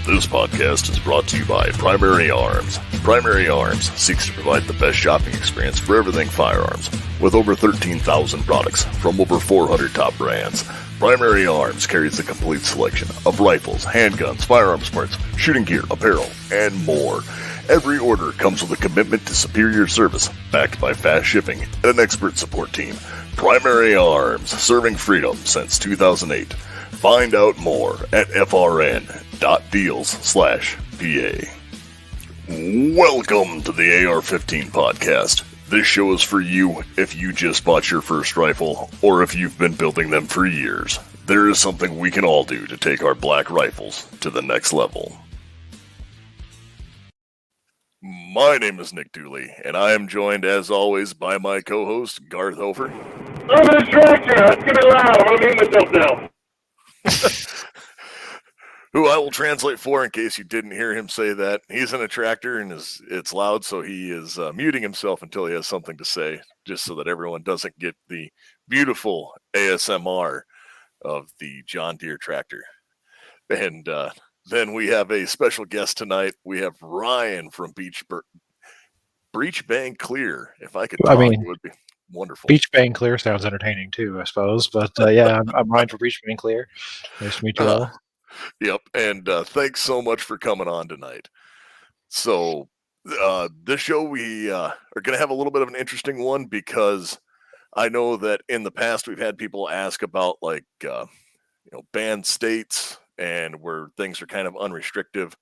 This podcast is brought to you by Primary Arms. Primary Arms seeks to provide the best shopping experience for everything firearms. With over 13,000 products from over 400 top brands, Primary Arms carries a complete selection of rifles, handguns, firearms parts, shooting gear, apparel, and more. Every order comes with a commitment to superior service, backed by fast shipping and an expert support team. Primary Arms, serving freedom since 2008. Find out more at frn.deals/PA. Welcome to the AR-15 podcast. This show is for you if you just bought your first rifle or if you've been building them for years. There is something we can all do to take our black rifles to the next level. My name is Nick Dooley, and I am joined as always by my co-host Garth Hofer. I'm an attractor. It's gonna be loud. I'm gonna mute myself now. Who I will translate for in case you didn't hear him say that. He's an attractor and it's loud, so he is muting himself until he has something to say, just so that everyone doesn't get the beautiful ASMR of the John Deere tractor. And then we have a special guest tonight. We have Ryan from Breach Bang Clear. If I could talk, it would be wonderful. Beach Bang Clear sounds entertaining too, I suppose. But yeah, I'm Ryan from Beach Bang Clear. Nice to meet you all. Yep, and thanks so much for coming on tonight. So this show, we are going to have a little bit of an interesting one because I know that in the past we've had people ask about banned states and where things are kind of unrestrictive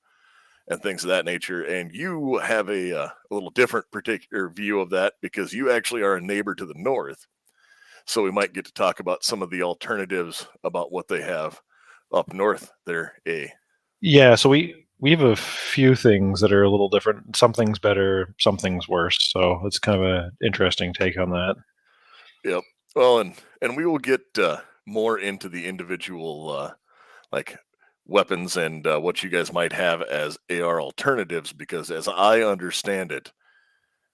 and things of that nature. And you have a little different particular view of that because you actually are a neighbor to the north. So we might get to talk about some of the alternatives about what they have up north there. Yeah, so we have a few things that are a little different. Some things better, some things worse. So it's kind of an interesting take on that. Yep. Well, and we will get more into the individual weapons and what you guys might have as AR alternatives, because as I understand it,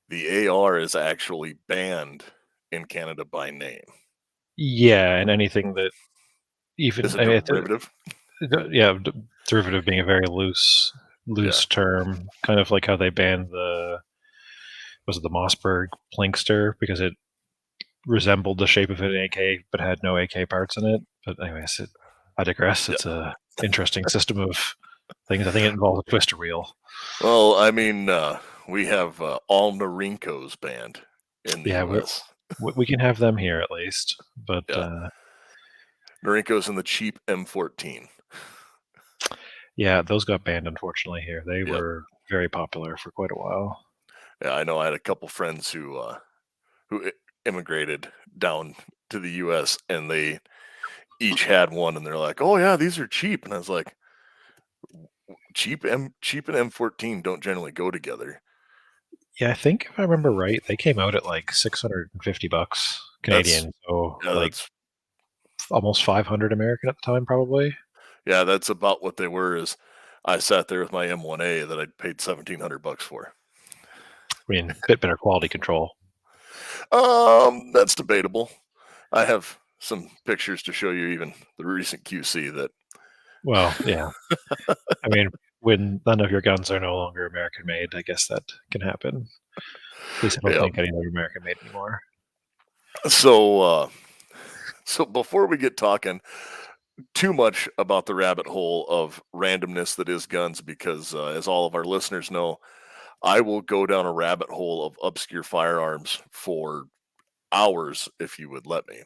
the AR is actually banned in Canada by name. Yeah, and anything that even is a derivative. Derivative being a very loose term, kind of like how they banned the Mossberg Plinkster because it resembled the shape of an AK but had no AK parts in it. But anyways, I digress. It's a interesting system of things. I think it involves a twister wheel. Well, I mean, we have all Norinkos banned in the US. We can have them here at least, but Norinkos and the cheap M14. Yeah, those got banned unfortunately here. They were very popular for quite a while. Yeah, I know. I had a couple friends who immigrated down to the US and they each had one, and they're like, "Oh yeah, these are cheap." And I was like, "Cheap and M14 don't generally go together." Yeah, I think if I remember right, they came out at like $650 Canadian. That's almost 500 American at the time, probably. Yeah, that's about what they were. Is I sat there with my M1A that I paid $1,700 for. I mean, a bit better quality control. That's debatable. I have some pictures to show you, even the recent QC that. Well, yeah. I mean, when none of your guns are no longer American made, I guess that can happen. At least I don't think any of them are American made anymore. So before we get talking too much about the rabbit hole of randomness that is guns, because as all of our listeners know, I will go down a rabbit hole of obscure firearms for hours if you would let me,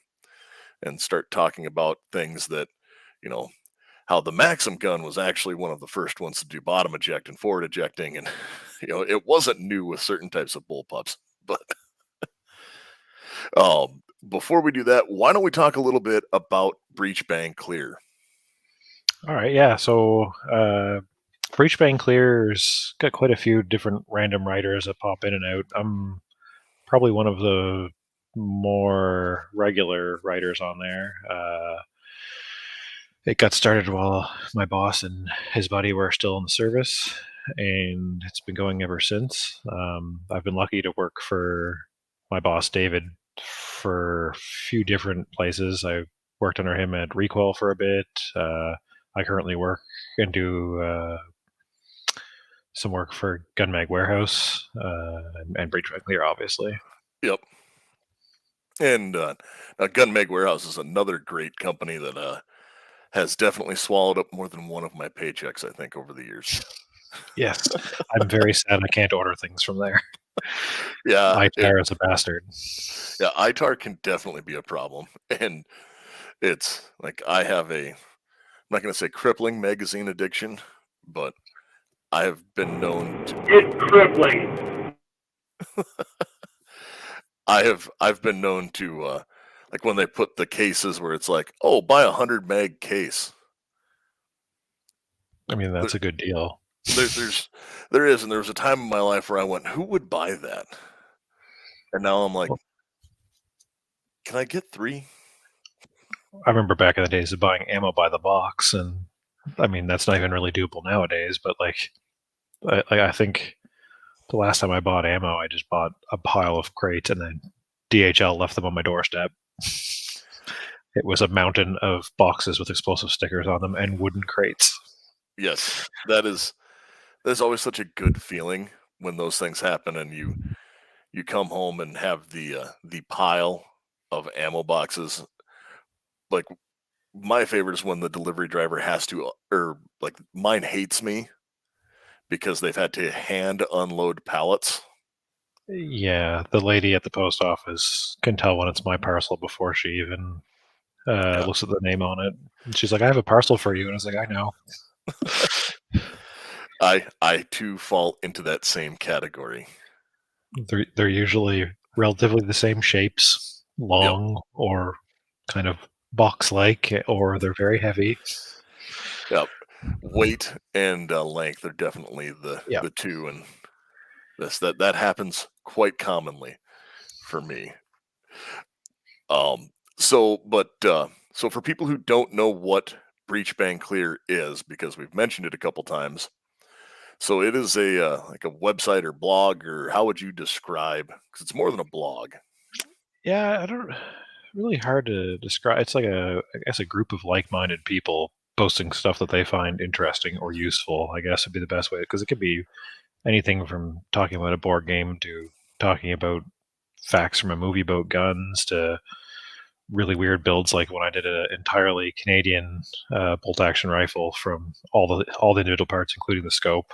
and start talking about things that, how the Maxim gun was actually one of the first ones to do bottom eject and forward ejecting. And, it wasn't new with certain types of bullpups, but before we do that, why don't we talk a little bit about Breach Bang Clear? All right. Yeah. So, Breach Bang Clear's got quite a few different random writers that pop in and out. I'm probably one of the more regular writers on there. It got started while my boss and his buddy were still in the service, and it's been going ever since. I've been lucky to work for my boss, David, for a few different places. I worked under him at Recoil for a bit. I currently work and do some work for Gun Mag Warehouse and Breach By Clear, obviously. Yep. And now Gun Meg Warehouse is another great company that has definitely swallowed up more than one of my paychecks, I think, over the years. Yes, I'm very sad I can't order things from there. Yeah, ITAR is a bastard. yeah, ITAR can definitely be a problem, and it's like I have I'm not going to say crippling magazine addiction, but I have been known to, It's crippling. I've been known to like when they put the cases where it's like, oh, buy 100 mag case. I mean, that's a good deal. There is, and there was a time in my life where I went, who would buy that? And now I'm like, Well, can I get 3? I remember back in the days of buying ammo by the box, and I mean, that's not even really doable nowadays, but like, I think the last time I bought ammo, I just bought a pile of crates and then DHL left them on my doorstep. It was a mountain of boxes with explosive stickers on them and wooden crates. Yes, that's always such a good feeling when those things happen, and you come home and have the pile of ammo boxes. Like my favorite is when the delivery driver has to, or like mine hates me because they've had to hand unload pallets. Yeah, the lady at the post office can tell when it's my parcel before she even Yeah. looks at the name on it. And she's like, "I have a parcel for you," and I was like, "I know." I too fall into that same category. They're usually relatively the same shapes, Yep. long or kind of box-like, or they're very heavy. Yep. Weight and length are definitely Yeah. the two, and that happens quite commonly for me. So for people who don't know what breach bang clear is, because we've mentioned it a couple times, so it is a like a website or blog, or how would you describe? Because it's more than a blog. Yeah, I don't really hard to describe. It's like I guess a group of like-minded people posting stuff that they find interesting or useful, I guess would be the best way, because it could be anything from talking about a board game to talking about facts from a movie about guns to really weird builds, like when I did an entirely Canadian bolt action rifle from all the individual parts, including the scope.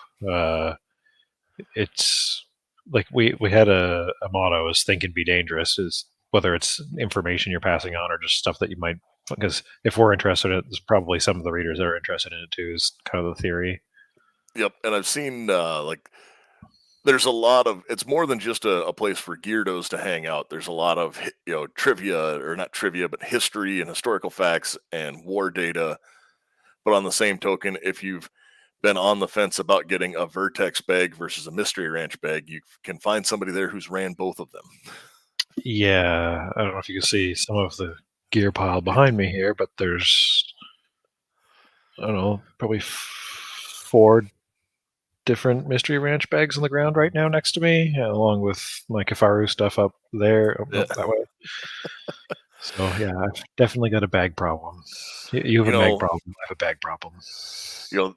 It's like we had a motto is think and be dangerous, is whether it's information you're passing on or just stuff that you might, because if we're interested in it, there's probably some of the readers that are interested in it too, is kind of the theory. Yep, and I've seen like there's a lot of, it's more than just a place for geardos to hang out. There's a lot of trivia, or not trivia, but history and historical facts and war data. But on the same token, if you've been on the fence about getting a Vertex bag versus a Mystery Ranch bag, you can find somebody there who's ran both of them. Yeah, I don't know if you can see some of the gear pile behind me here, but there's, I don't know, probably 4 different Mystery Ranch bags on the ground right now next to me, along with my Kafaru stuff up there, Yeah. up that way. So yeah, I've definitely got a bag problem. You have You a mag know, problem. I have a bag problem.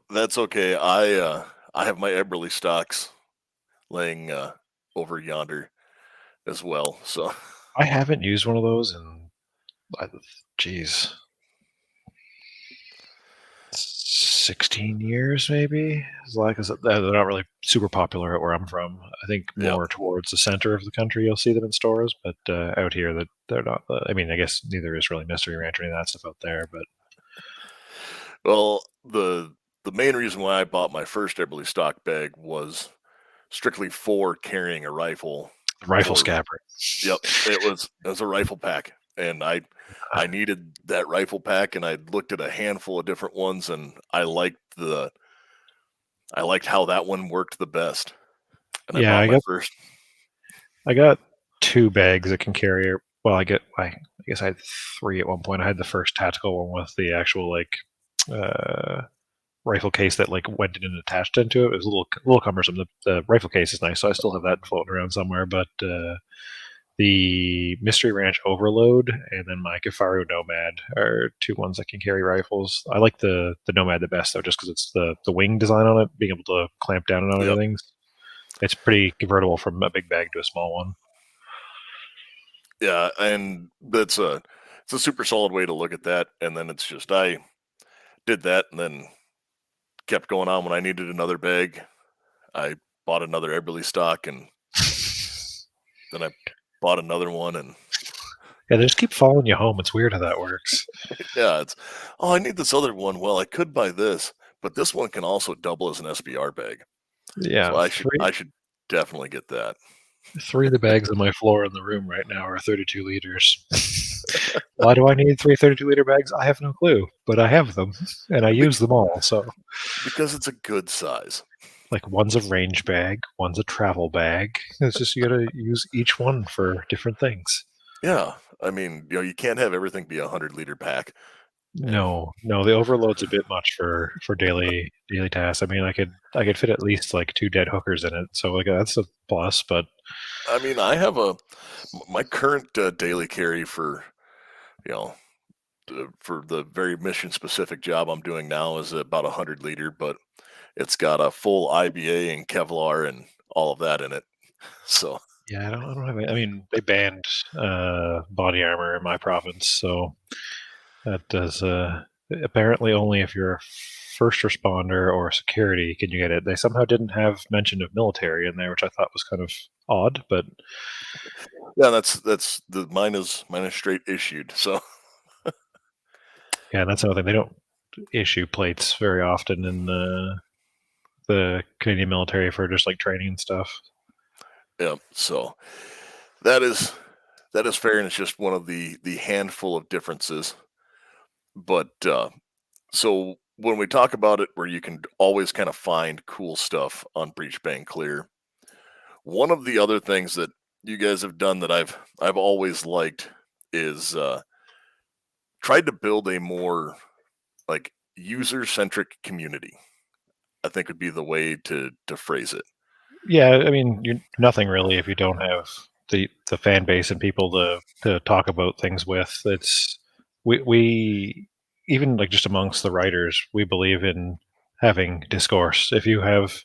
that's okay. I have my Eberly stocks laying over yonder as well. So I haven't used one of those in, geez, 16 years maybe. It's like, 'cause they're not really super popular at where I'm from. I think yeah. more towards the center of the country you'll see them in stores, but out here that they're not. I mean, I guess neither is really Mystery Ranch or any of that stuff out there. But Well, the main reason why I bought my first Eberly stock bag was strictly for carrying a rifle. the rifle For scabbard. Yep, it was a rifle pack, and I needed that rifle pack, and I looked at a handful of different ones, and I liked how that one worked the best, and I Yeah, bought my first. I got 2 bags that can carry. Well, I guess I had 3 at one point. I had the first tactical one with the actual like uh, rifle case that like went in and attached into it. It was a little cumbersome. The rifle case is nice, so I still have that floating around somewhere. But The Mystery Ranch Overload and then my Kifaru Nomad are two ones that can carry rifles. I like the Nomad the best though, just because it's the wing design on it, being able to clamp down on other Yep. things. It's pretty convertible from a big bag to a small one. Yeah, and it's a super solid way to look at that. And then it's just I did that and then kept going on when I needed another bag. I bought another Eberly stock and then I bought another one and Yeah, they just keep following you home. It's weird how that works. yeah, it's oh I need this other one. Well, I could buy this, but this one can also double as an SBR bag. So Yeah, I should definitely get that. three of the bags on my floor in the room right now are 32 liters. Why do I need three 32-liter bags? I have no clue, but I have them and I use them all. So, Because it's a good size. like, one's a range bag, one's a travel bag. It's just you gotta use each one for different things. Yeah. I mean, you can't have everything be a 100-liter pack. And No, the overload's a bit much for daily tasks. I mean, I could fit at least like two dead hookers in it, so like that's a plus. But I mean, my current daily carry for, you know, for the very mission specific job I'm doing now is about 100-liter, but it's got a full IBA and Kevlar and all of that in it. So, yeah, I don't have. I mean, they banned body armor in my province, so that does apparently only if you're a first responder or security can you get it. They somehow didn't have mention of military in there, which I thought was kind of odd, but yeah, that's the mine is straight issued. So, yeah, that's another thing. They don't issue plates very often in the Canadian military for just like training and stuff. yeah, so that is that is fair and it's just one of the handful of differences. But so when we talk about it where you can always kind of find cool stuff on Breach Bang Clear, one of the other things that you guys have done that I've always liked is tried to build a more like user centric community. I think would be the way to phrase it. Yeah, I mean, you're nothing really if you don't have the fan base and people to talk about things with. It's we even like just amongst the writers, we believe in having discourse. If you have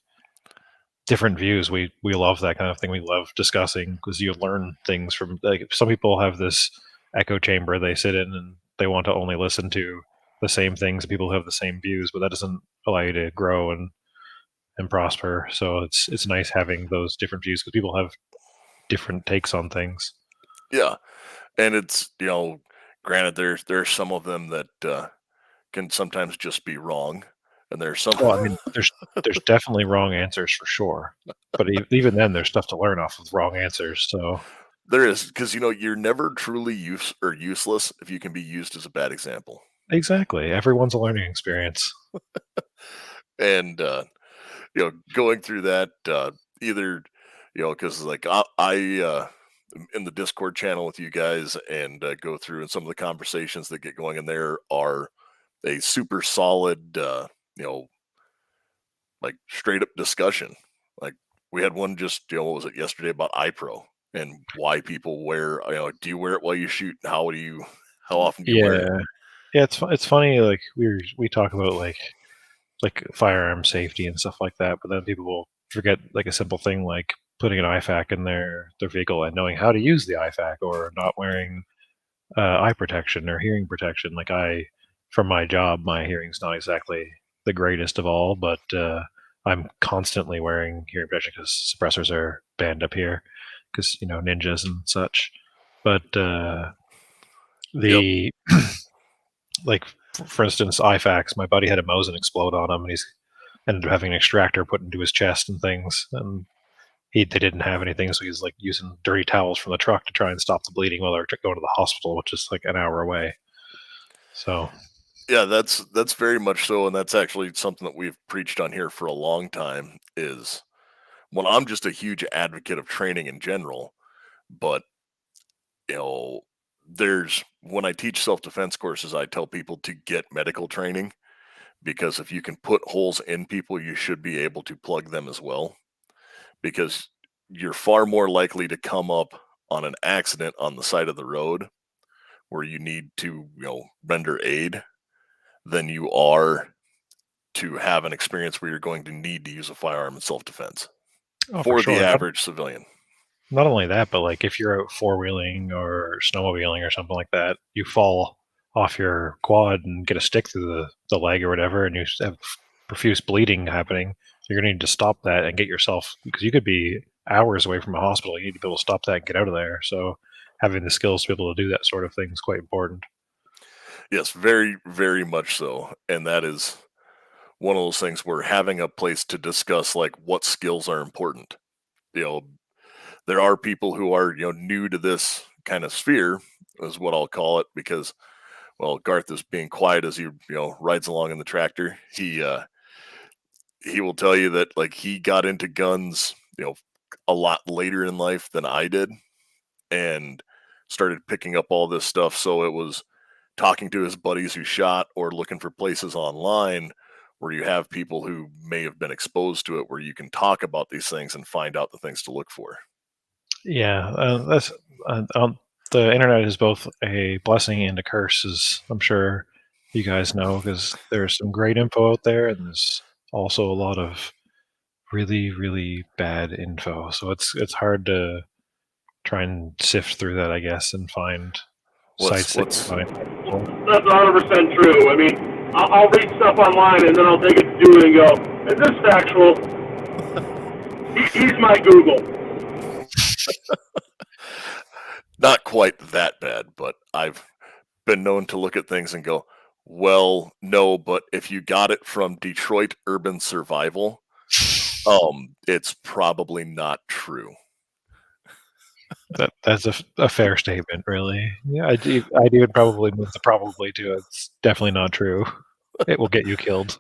different views, we love that kind of thing. We love discussing because you learn things from like some people have this echo chamber they sit in and they want to only listen to the same things, people who have the same views, but that doesn't allow you to grow and prosper. So it's nice having those different views because people have different takes on things. Yeah, and it's granted there's some of them that can sometimes just be wrong, and there's some Well, I mean, there's definitely wrong answers for sure, but even then, there's stuff to learn off of wrong answers. So there is because you're never truly useless if you can be used as a bad example. exactly, everyone's a learning experience. And going through that either because like I am in the Discord channel with you guys and go through and some of the conversations that get going in there are a super solid you know like straight up discussion. Like we had one just what was it yesterday about iPro and why people wear do you wear it while you shoot? How often do you wear it? Yeah, yeah, it's funny. Like we talk about like firearm safety and stuff like that, but then people will forget like a simple thing like putting an IFAK in their vehicle and knowing how to use the IFAK or not wearing eye protection or hearing protection. Like from my job, my hearing's not exactly the greatest of all, but I'm constantly wearing hearing protection because suppressors are banned up here because ninjas and such. But Yep. the like for instance, IFAKs, my buddy had a Mosin explode on him, and he's ended up having an extractor put into his chest and things, and they didn't have anything, so he's like using dirty towels from the truck to try and stop the bleeding while they're going to the hospital, which is like an hour away. So Yeah, that's very much so, and that's actually something that we've preached on here for a long time. Is well, I'm just a huge advocate of training in general, but you know, there's when I teach self defense courses, I tell people to get medical training because if you can put holes in people, you should be able to plug them as well. Because you're far more likely to come up on an accident on the side of the road where you need to, render aid than you are to have an experience where you're going to need to use a firearm in self-defense Oh, for for the sure. average civilian. Not only that, but like if you're out four-wheeling or snowmobiling or something like that, you fall off your quad and get a stick through the leg or whatever, and you have profuse bleeding happening. You're going to need to stop that and get yourself, because you could be hours away from a hospital. You need to be able to stop that and get out of there. So having the skills to be able to do that sort of thing is quite important. Yes, very, very much so. And that is one of those things where having a place to discuss like what skills are important. You know, there are people who are, new to this kind of sphere, is what I'll call it, because well, Garth is being quiet as he, rides along in the tractor. He will tell you that like he got into guns, a lot later in life than I did, and started picking up all this stuff. So it was talking to his buddies who shot or looking for places online where you have people who may have been exposed to it, where you can talk about these things and find out the things to look for. Yeah, that's the internet is both a blessing and a curse, as I'm sure you guys know, because there's some great info out there, and there's also a lot of really, really bad info. So it's hard to try and sift through that, I guess, and find sites that What's find. That's 100% true. I mean, I'll read stuff online and then I'll take it to Dewey and go, is this factual? He's my Google. not quite that bad, but I've been known to look at things and go, well, no, but if you got it from Detroit Urban Survival, it's probably not true. That's a fair statement, really. Yeah, I'd even probably move the probably to it's definitely not true. It will get you killed.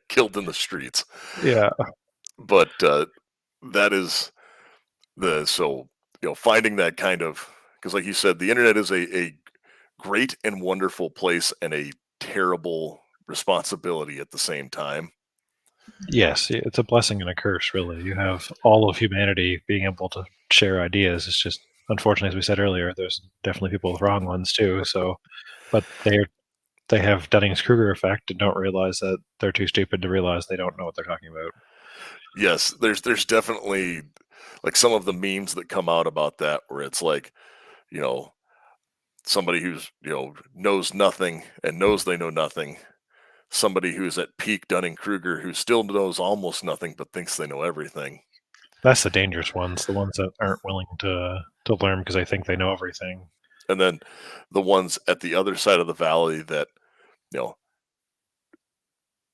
Killed in the streets. Yeah. But that is so finding that kind of, because like you said, the internet is a great and wonderful place and a terrible responsibility at the same time. Yes, it's a blessing and a curse, really. You have all of humanity being able to share ideas. It's just, unfortunately, as we said earlier, there's definitely people with wrong ones too. So, but they have Dunning-Kruger effect and don't realize that they're too stupid to realize they don't know what they're talking about. Yes, there's definitely like some of the memes that come out about that where it's like, you know, somebody who's, knows nothing and knows they know nothing. Somebody who's at peak Dunning-Kruger who still knows almost nothing but thinks they know everything. That's the dangerous ones, the ones that aren't willing to learn because they think they know everything. And then the ones at the other side of the valley that, you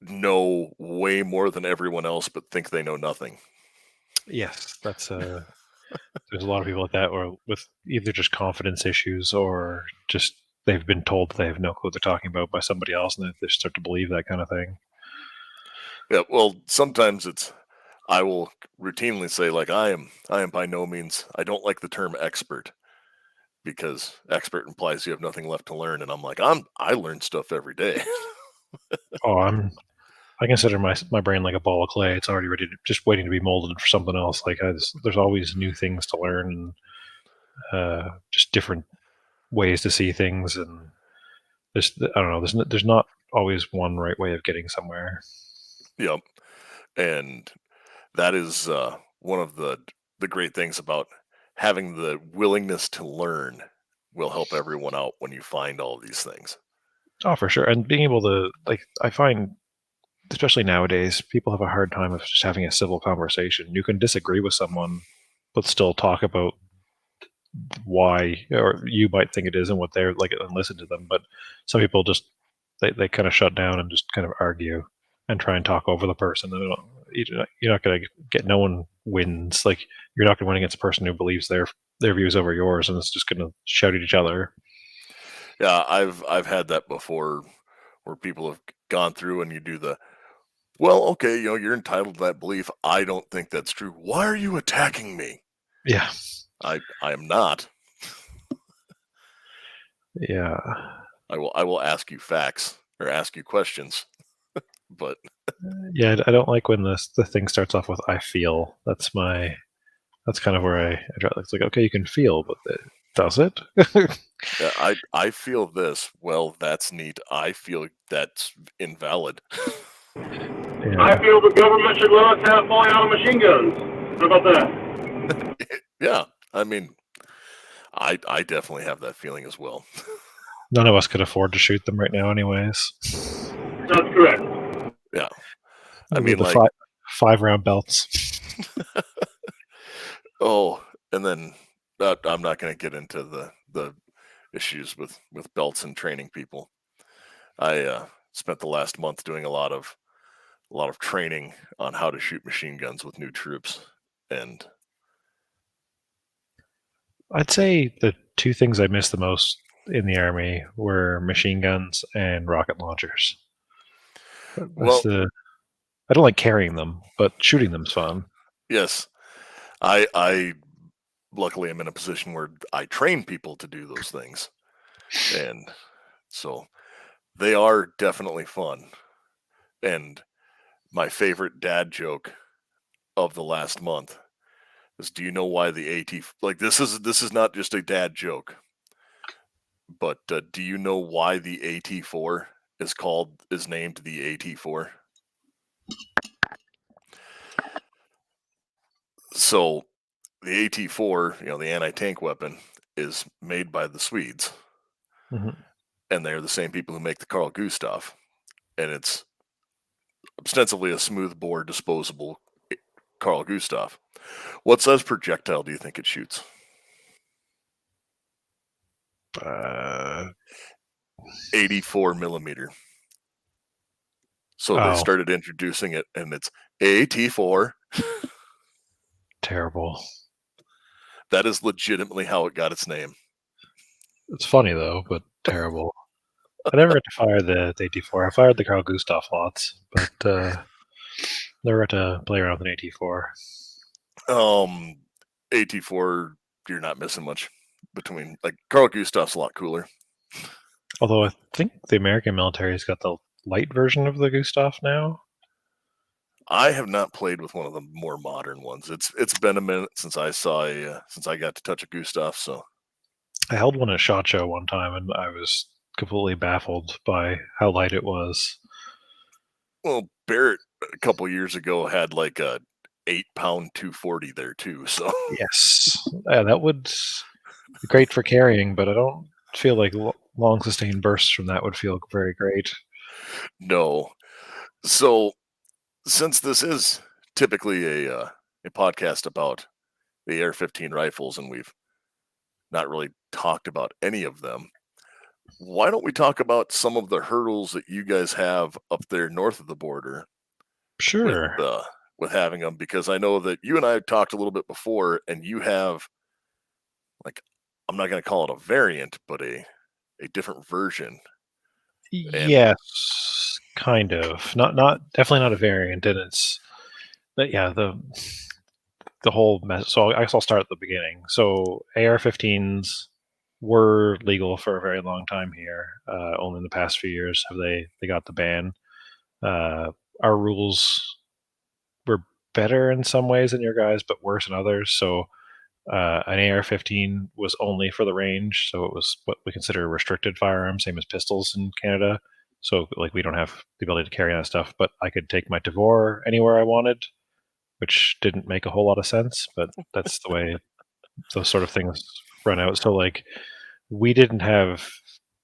know way more than everyone else but think they know nothing. Yes, that's there's a lot of people like that, or with either just confidence issues or just they've been told they have no clue what they're talking about by somebody else, and they start to believe that kind of thing. Yeah, well, sometimes I will routinely say like I am by no means, I don't like the term expert because expert implies you have nothing left to learn, and I'm like I learn stuff every day. Oh, I consider my brain like a ball of clay. It's already ready to just waiting to be molded for something else. Like there's always new things to learn and just different ways to see things, and I don't know. There's not always one right way of getting somewhere. Yep. And that is one of the great things about having the willingness to learn will help everyone out when you find all these things. Oh, for sure. And being able to like, I find especially nowadays, people have a hard time of just having a civil conversation. You can disagree with someone, but still talk about why, or you might think it is and what they're like, and listen to them. But some people just they kind of shut down and just kind of argue and try and talk over the person. You're not going to get, no one wins. Like you're not going to win against a person who believes their views over yours, and it's just going to shout at each other. Yeah, I've had that before where people have gone through and you do the, well, okay, you're entitled to that belief. I don't think that's true. Why are you attacking me? Yeah. I am not. Yeah. I will ask you facts or ask you questions. But Yeah, I don't like when the thing starts off with "I feel." That's my That's kind of where I draw. It's like, okay, you can feel, but does it? Yeah, I feel this. Well, that's neat. I feel that's invalid. I feel the government should let us have fully auto machine guns. How about that? Yeah, I mean, I definitely have that feeling as well. None of us could afford to shoot them right now, anyways. That's correct. Yeah, I Those are mean, the like, five round belts. oh, and then I'm not going to get into the issues with belts and training people. I spent the last month doing a lot of training on how to shoot machine guns with new troops, and I'd say the two things I missed the most in the army were machine guns and rocket launchers. well, I don't like carrying them, but shooting them's fun. yes, I luckily am in a position where I train people to do those things, and so they are definitely fun. And my favorite dad joke of the last month is, do you know why the like this is not just a dad joke, but do you know why the AT4 is named the AT4? So the AT4, the anti-tank weapon, is made by the Swedes, Mm-hmm. and they're the same people who make the Carl Gustav, and it's ostensibly a smoothbore disposable Carl Gustav. What size projectile do you think it shoots? 84 millimeter. So they Oh, started introducing it, and it's AT4. terrible. That is legitimately how it got its name. It's funny though, but terrible. I never got to fire the AT4. I fired the Carl Gustav lots, but never got to play around with an AT4. Um, AT4, you're not missing much between, like, Carl Gustav's a lot cooler. Although I think the American military's got the light version of the Gustav now. I have not played with one of the more modern ones. It's been a minute since I got to touch a Gustav. So, I held one at SHOT Show one time, and I was completely baffled by how light it was. well, Barrett a couple years ago had like a 8-pound 240 there too. So Yes, yeah, that would be great for carrying, but I don't feel like long sustained bursts from that would feel very great. no. So since this is typically a podcast about the AR-15 rifles, and we've not really talked about any of them, why don't we talk about some of the hurdles that you guys have up there north of the border with Sure. uh, with having them? Because I know that you and I talked a little bit before, and you have, like, I'm not going to call it a variant, but a different version. And Yes, kind of. Not definitely not a variant, and but yeah, the whole mess. So I guess I'll start at the beginning. So AR-15s were legal for a very long time here. Only in the past few years have they got the ban. Our rules were better in some ways than your guys, but worse in others. So an AR-15 was only for the range, so it was what we consider a restricted firearm, same as pistols in Canada. So like we don't have the ability to carry that stuff, but I could take my Tavor anywhere I wanted, which didn't make a whole lot of sense, but that's the way those sort of things run out. So like we didn't have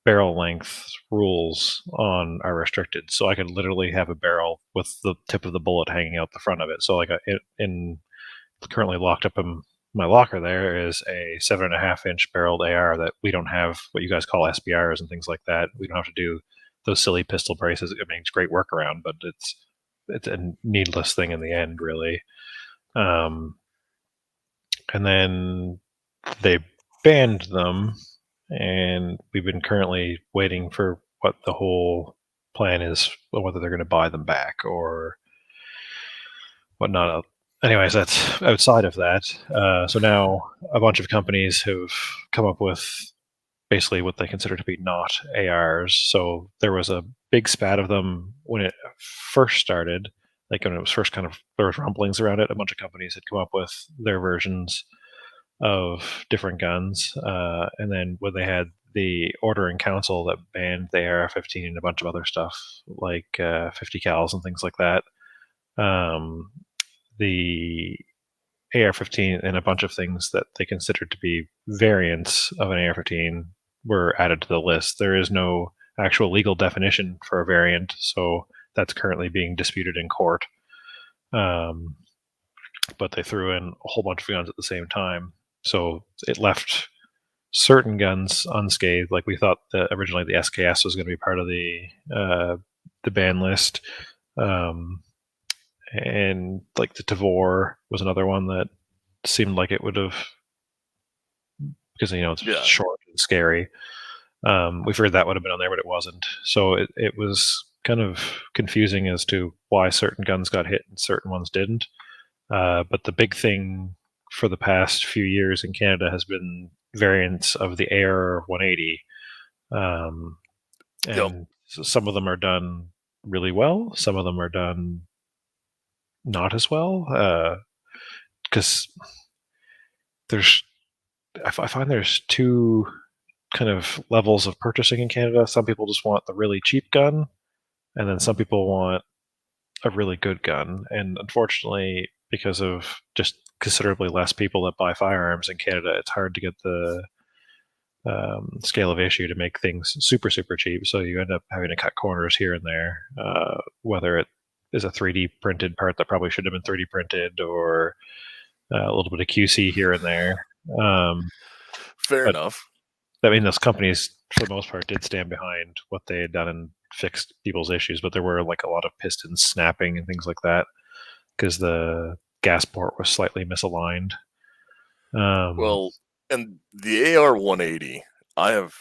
barrel length rules on our restricted, so I could literally have a barrel with the tip of the bullet hanging out the front of it. So like in currently locked up in my locker there is a 7.5-inch barreled AR that we don't have what you guys call SBRs and things like that. We don't have to do those silly pistol braces. I mean, it's a great workaround, but it's a needless thing in the end, really. And then they banned them, and we've been currently waiting for what the whole plan is, whether they're going to buy them back or whatnot. Anyways, that's outside of that. So now a bunch of companies have come up with basically what they consider to be not ARs. So there was a big spat of them when it first started. like when it was first there was rumblings around it, a bunch of companies had come up with their versions of different guns, and then when they had the ordering council that banned the AR-15 and a bunch of other stuff like 50 cals and things like that, the AR-15 and a bunch of things that they considered to be variants of an AR-15 were added to the list. There is no actual legal definition for a variant, so that's currently being disputed in court. But they threw in a whole bunch of guns at the same time, so it left certain guns unscathed. Like we thought that originally the SKS was going to be part of the ban list, and like the Tavor was another one that seemed like it would have, because it's short and scary. We figured that would have been on there, but it wasn't. So it was kind of confusing as to why certain guns got hit and certain ones didn't. But the big thing for the past few years in Canada has been variants of the AR-180. And so some of them are done really well. Some of them are done not as well. Because I find there's two kind of levels of purchasing in Canada. Some people just want the really cheap gun, and then some people want a really good gun. And unfortunately, because of just considerably less people that buy firearms in Canada, it's hard to get the scale of issue to make things super, super cheap. So you end up having to cut corners here and there, whether it is a 3D printed part that probably should have been 3D printed, or a little bit of QC here and there. Fair enough. I mean, those companies, for the most part, did stand behind what they had done and fixed people's issues, but there were like a lot of pistons snapping and things like that because the gas port was slightly misaligned. Well, and the AR-180, I've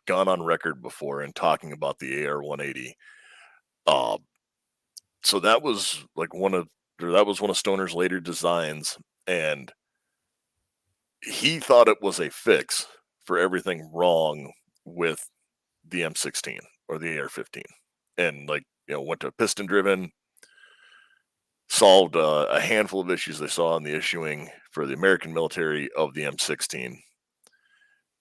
gone on record before in talking about the AR-180. So that was like one of Stoner's later designs, and he thought it was a fix for everything wrong with the M16 or the AR-15, and went to piston driven, solved a handful of issues they saw in the issuing for the American military of the M16.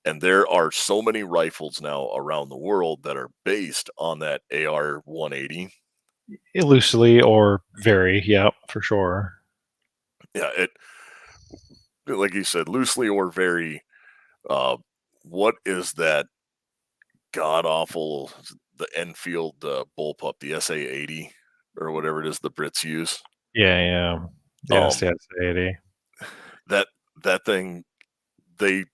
And there are so many rifles now around the world that are based on that AR-180. Loosely or very, yeah, for sure. Yeah, it, like you said, loosely or very. What is that god awful, the Enfield bullpup, the SA-80 or whatever it is the Brits use? Yeah. Yes, the SA-80. That thing, they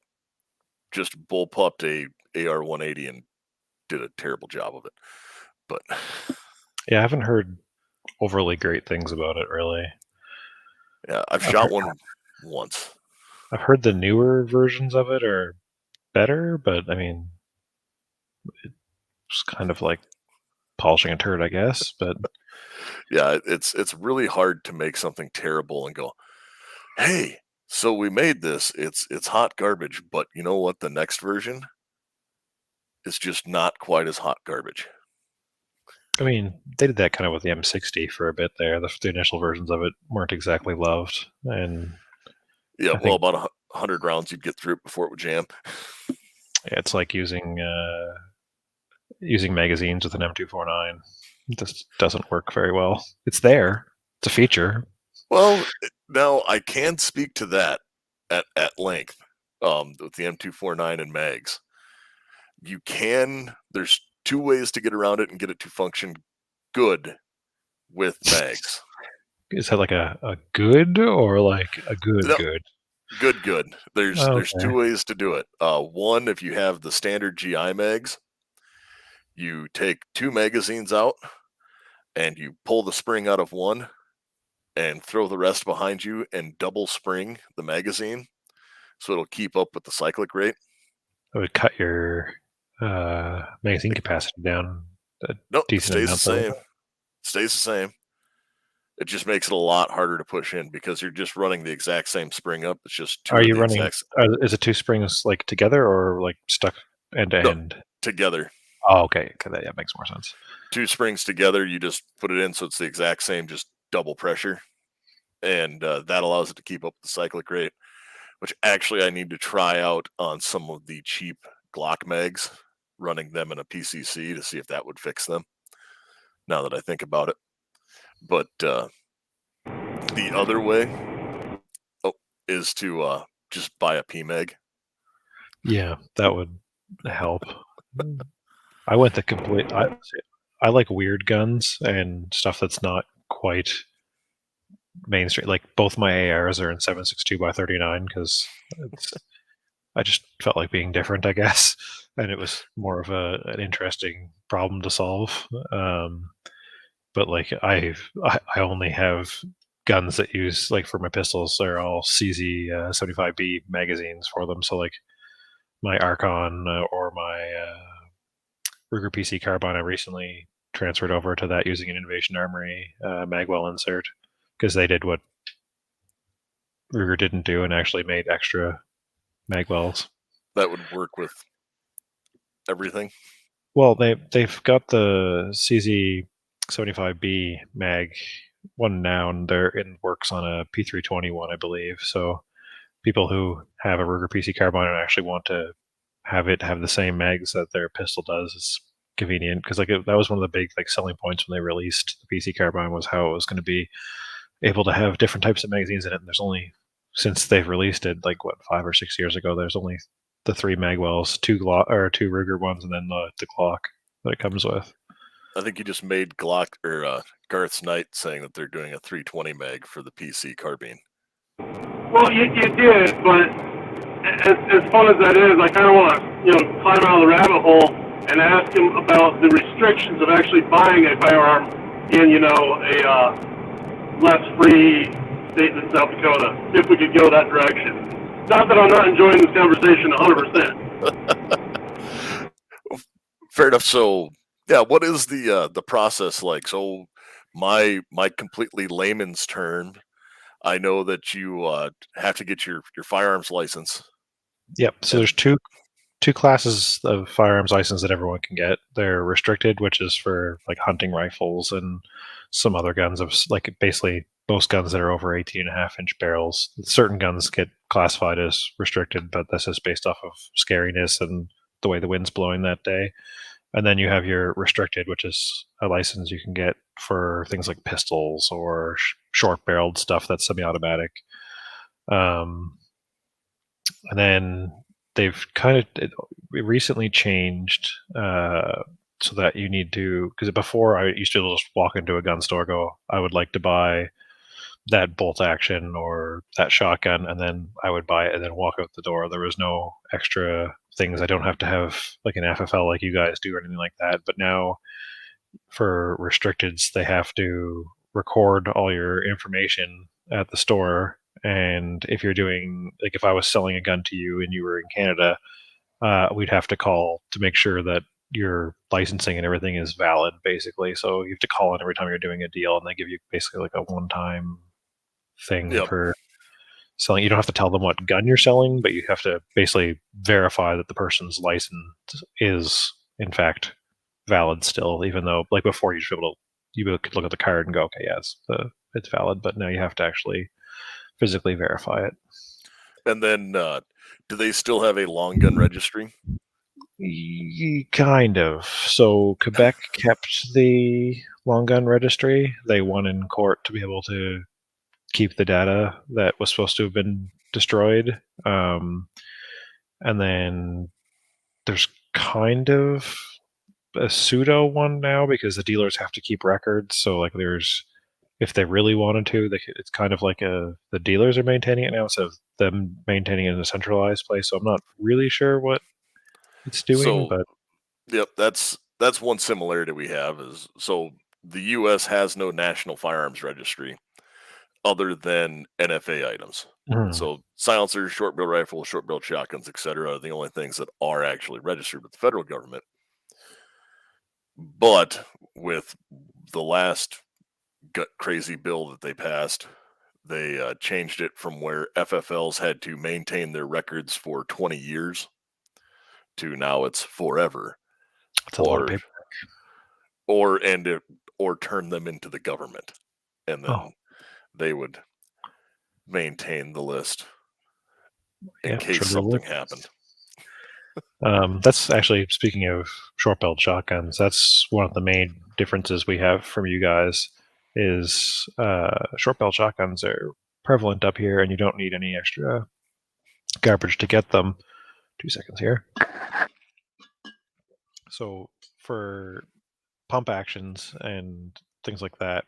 just bullpupped a AR-180 and did a terrible job of it. But yeah, I haven't heard overly great things about it, really. Yeah, I've shot one once. I've heard the newer versions of it are better, but I mean, it's kind of like polishing a turd, I guess. But yeah, it's really hard to make something terrible and go, hey, so we made this. It's hot garbage, but you know what? The next version is just not quite as hot garbage. I mean, they did that kind of with the M60 for a bit there. The initial versions of it weren't exactly loved, and yeah, well, about 100 rounds you'd get through it before it would jam. Yeah, it's like using magazines with an M249. It just doesn't work very well. It's there. It's a feature. Well, now I can speak to that at length with the M249 and mags. You can. There's two ways to get around it and get it to function good with mags. Is that like a good or like a good? Good. There's two ways to do it. One, if you have the standard GI mags, you take two magazines out and you pull the spring out of one and throw the rest behind you and double spring the magazine so it'll keep up with the cyclic rate. It would cut your magazine capacity down. Nope, it stays the same. Stays the same. It just makes it a lot harder to push in because you're just running the exact same spring up. It's just two. Are you running? Is it two springs like together or like stuck end to end? Together. Oh, okay. That makes more sense. 2 springs together, you just put it in so it's the exact same, just double pressure, and that allows it to keep up the cyclic rate, which actually I need to try out on some of the cheap Glock mags, running them in a PCC to see if that would fix them, now that I think about it. But the other way is to just buy a PMag. Yeah, that would help. I went the complete. I like weird guns and stuff that's not quite mainstream. Like both my ARs are in 7.62 by 39 because I just felt like being different, I guess, and it was more of an interesting problem to solve. But like I only have guns that use, like for my pistols, they're all CZ 75B magazines for them. So like my Archon or my Ruger PC carbine, I recently transferred over to that using an Innovation Armory magwell insert because they did what Ruger didn't do and actually made extra magwells. That would work with everything. Well, they've got the CZ 75B mag one now, and they're in works on a P321, I believe. So people who have a Ruger PC carbine and actually want to have it have the same mags that their pistol does is convenient because that was one of the big selling points when they released the PC carbine was how it was going to be able to have different types of magazines in it. And there's only, since they've released it, 5 or 6 years ago, there's only the 3 magwells, 2 Ruger ones, and then the Glock that it comes with. I think you just made Glock or Garth's Knight saying that they're doing a 320 mag for the PC carbine. Well, you did, but as fun as that is, I kind of want to climb out of the rabbit hole and ask him about the restrictions of actually buying a firearm in a less free state than South Dakota, if we could go that direction. Not that I'm not enjoying this conversation 100%. Fair enough. So, yeah, what is the process like? So, my completely layman's term, I know that you have to get your firearms license. Yep. So there's two classes of firearms license that everyone can get. They're restricted, which is for hunting rifles and some other guns of basically most guns that are over 18.5-inch barrels. Certain guns get classified as restricted, but this is based off of scariness and the way the wind's blowing that day. And then you have your restricted, which is a license you can get for things like pistols or short-barreled stuff that's semi-automatic. And then they've recently changed so that you need to, because before I used to just walk into a gun store, go, I would like to buy that bolt action or that shotgun, and then I would buy it and then walk out the door. There was no extra things. I don't have to have an FFL like you guys do or anything like that. But now for restricteds, they have to record all your information at the store. And if you're doing, if I was selling a gun to you and you were in Canada, we'd have to call to make sure that your licensing and everything is valid, basically. So you have to call in every time you're doing a deal, and they give you basically a one-time thing for selling. You don't have to tell them what gun you're selling, but you have to basically verify that the person's license is in fact valid still, even though before you could look at the card and go, okay, yes, it's valid, but now you have to actually physically verify it. And then do they still have a long gun registry? Kind of. So Quebec kept the long gun registry. They won in court to be able to keep the data that was supposed to have been destroyed. And then there's kind of a pseudo one now because the dealers have to keep records. So there's, if they really wanted to, it's kind of the dealers are maintaining it now instead of them maintaining it in a centralized place. So I'm not really sure what it's doing, but yep, that's one similarity we have is, so the U.S. has no national firearms registry other than NFA items. So silencers, short barrel rifles, short barrel shotguns, etc., are the only things that are actually registered with the federal government. But with the last crazy bill that they passed, they changed it from where FFLs had to maintain their records for 20 years to now it's forever. It's a lot of paper. or turn them into the government, and Oh, then they would maintain the list in yeah, case sure they will. something happened. That's actually, speaking of short-barreled shotguns, that's one of the main differences we have from you guys. Is short-barreled shotguns are prevalent up here, and you don't need any extra garbage to get them. 2 seconds here. So for pump actions and things like that,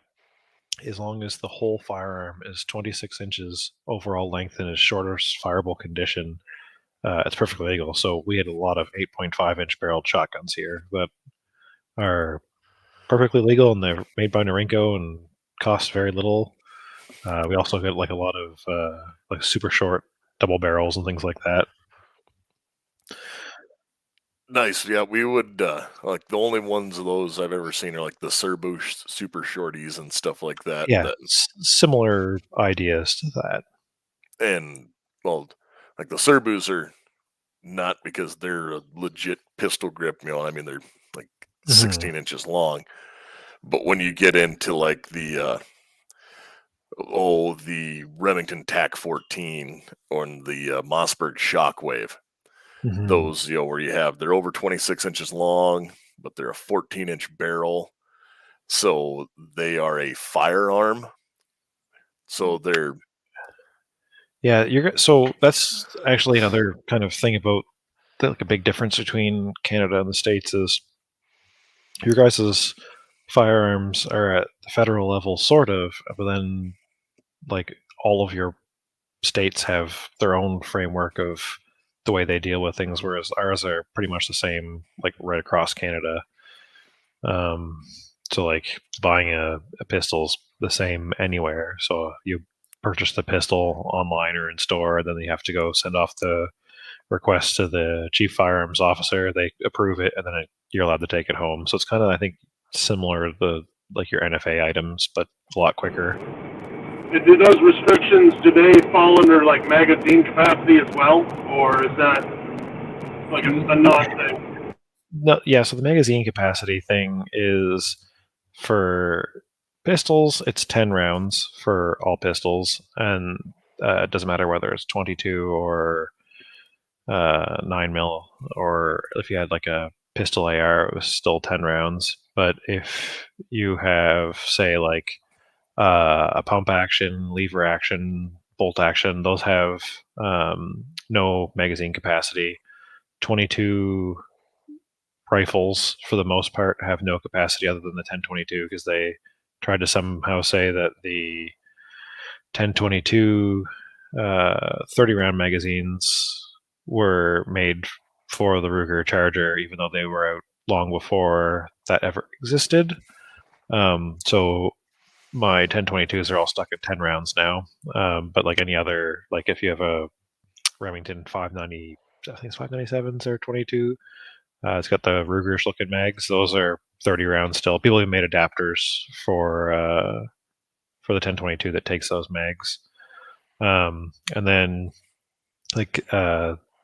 as long as the whole firearm is 26 inches overall length and is shortest fireable condition, it's perfectly legal. So we had a lot of 8.5-inch barreled shotguns here that are perfectly legal, and they're made by Norinco and cost very little. We also get like a lot of like super short double barrels and things like that. Nice. Yeah, we would like the only ones of those I've ever seen are like the Serbush super shorties and stuff like that. Yeah, similar ideas to that. And well, like the Serbus are not because they're a legit pistol grip, I mean they're like Mhm. 16 inches long. But when you get into like the Remington TAC 14 or the Mossberg Shockwave, Mhm. those, where they're over 26 inches long, but they're a 14-inch barrel. So they are a firearm. So they're Yeah, so that's actually another kind of thing about like a big difference between Canada and the States is your guys' firearms are at the federal level, sort of, but then like all of your states have their own framework of the way they deal with things, whereas ours are pretty much the same, like right across Canada. Um, so like buying a pistol's the same anywhere. So you purchase the pistol online or in store, then you have to go send off the request to the chief firearms officer. They approve it, and then you're allowed to take it home. So it's kind of, I think, similar to like your NFA items, but a lot quicker. Do those restrictions, do they fall under like magazine capacity as well, or is that like a non-thing? No, yeah. So the magazine capacity thing is for pistols. It's 10 rounds for all pistols, and it doesn't matter whether it's 22 or 9 mil, or if you had like a pistol AR, it was still 10 rounds. But if you have, say, like a pump action, lever action, bolt action, those have no magazine capacity. 22 rifles, for the most part, have no capacity other than the 1022 because they tried to somehow say that the 1022 30 round magazines were made for the Ruger Charger, even though they were out long before that ever existed. So my 1022s are all stuck at 10 rounds now. But like any other, like if you have a Remington 590, I think it's 597s or 22, it's got the Rugerish looking mags. Those are 30 rounds still. People have made adapters for the 1022 that takes those mags. And then like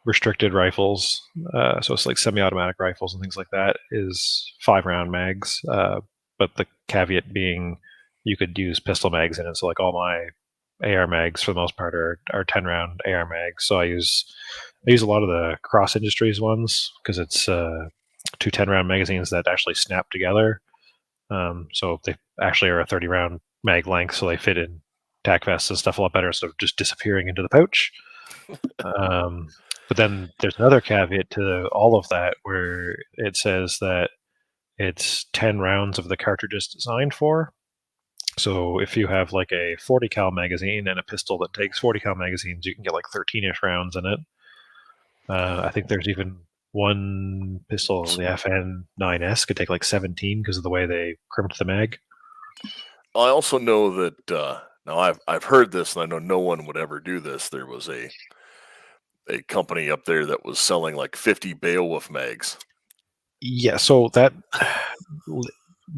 restricted rifles, so it's like semi-automatic rifles and things like that, is 5 round mags. But the caveat being you could use pistol mags in it. So like all my AR mags for the most part are 10 round AR mags. So I use a lot of the Cross Industries ones because it's two 10 round magazines that actually snap together. So they actually are a 30 round mag length, so they fit in tack vests and stuff a lot better instead of just disappearing into the pouch. But then there's another caveat to all of that where it says that it's 10 rounds of the cartridge is designed for. So if you have like a 40 cal magazine and a pistol that takes 40 cal magazines, you can get like 13-ish rounds in it. I think there's even one pistol, the FN9S, could take like 17 because of the way they crimped the mag. I also know that now I've heard this, and I know no one would ever do this. There was a company up there that was selling like 50 Beowulf mags. Yeah, so that,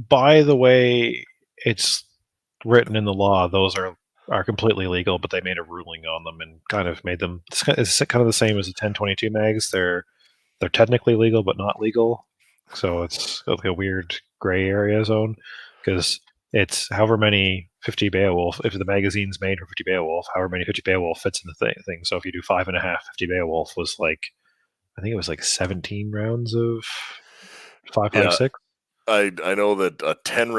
by the way, it's written in the law, those are completely legal, but they made a ruling on them and kind of made them. It's kind of the same as the 1022 mags. They're technically legal, but not legal. So it's like a weird gray area zone because it's however many 50 Beowulf. If the magazine's made for 50 Beowulf, however many 50 Beowulf fits in the thing. So if you do 5.5 50 Beowulf was like, I think it was like 17 rounds of Yeah, 5.56. I know that a 10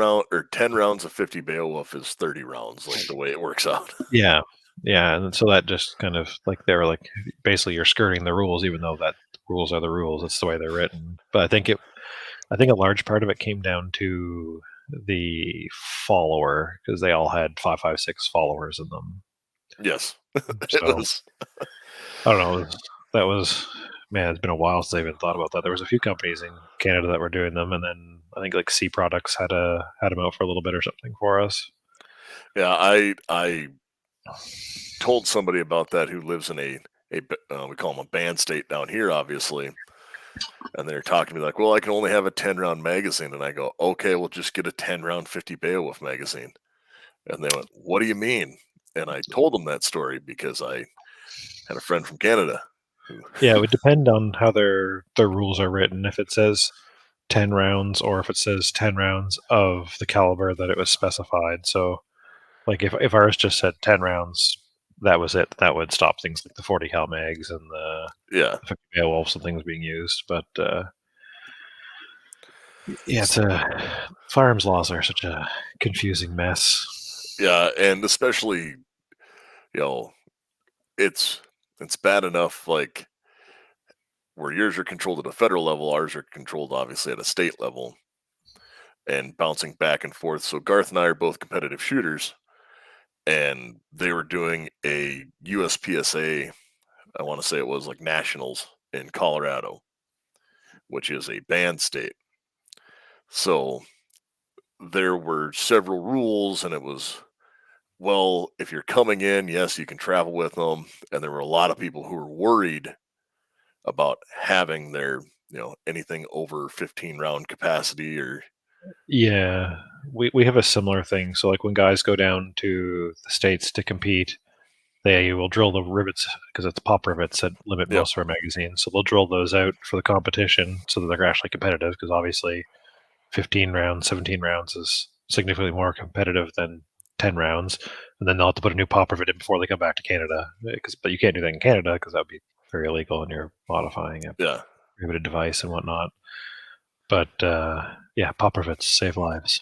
rounds of 50 Beowulf is 30 rounds, like the way it works out. Yeah, yeah, and so that just kind of like they were like basically you're skirting the rules, even though that rules are the rules. That's the way they're written. But I think a large part of it came down to the follower because they all had 5.56 followers in them. Yes, it So was. I don't know. That was man. It's been a while since I even thought about that. There was a few companies in Canada that were doing them, and then I think like C Products had them out for a little bit or something for us. Yeah, I told somebody about that who lives in we call them a band state down here, obviously, and they're talking to me like, "Well, I can only have a 10-round magazine," and I go, "Okay, well, just get a 10-round 50 Beowulf magazine." And they went, "What do you mean?" And I told them that story because I had a friend from Canada who, Yeah, it would depend on how their rules are written. If it says 10 rounds, or if it says 10 rounds of the caliber that it was specified. So, like if ours just said 10 rounds, that was it. That would stop things like the 40 cal mags and the yeah, 50 Beowulfs and things being used. But yeah, s- it's a firearms laws are such a confusing mess. yeah, and especially, you know, it's it's bad enough like where yours are controlled at a federal level, ours are controlled obviously at a state level and bouncing back and forth. So Garth and I are both competitive shooters, and they were doing a USPSA. I want to say it was like nationals in Colorado, which is a banned state. So there were several rules, and it was, well, if you're coming in, yes, you can travel with them. And there were a lot of people who were worried about having their, anything over 15 round capacity or, Yeah, we have a similar thing. So like when guys go down to the states to compete, they will drill the rivets because it's pop rivets that limit yep, most of our magazines. So they'll drill those out for the competition so that they're actually competitive. Because obviously, 15 rounds, 17 rounds is significantly more competitive than 10 rounds. And then they'll have to put a new pop rivet in before they come back to Canada. But you can't do that in Canada because that would be very illegal and you're modifying a yeah, riveted device and whatnot. But yeah, pop rivets save lives.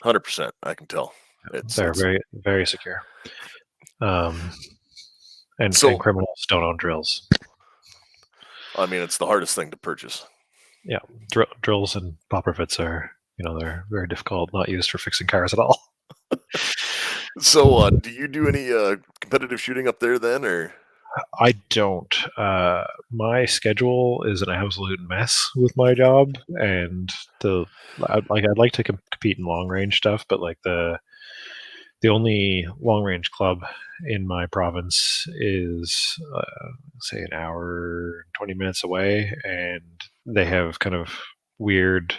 100%. I can tell. They're It's very, very secure. Um, and so, criminals don't own drills. I mean, it's the hardest thing to purchase. Yeah, drills and pop rivets are, they're very difficult, not used for fixing cars at all. So, do you do any competitive shooting up there then, or? I don't. My schedule is an absolute mess with my job, and I'd like to compete in long range stuff, but like the only long range club in my province is say an hour 20 minutes away, and they have kind of weird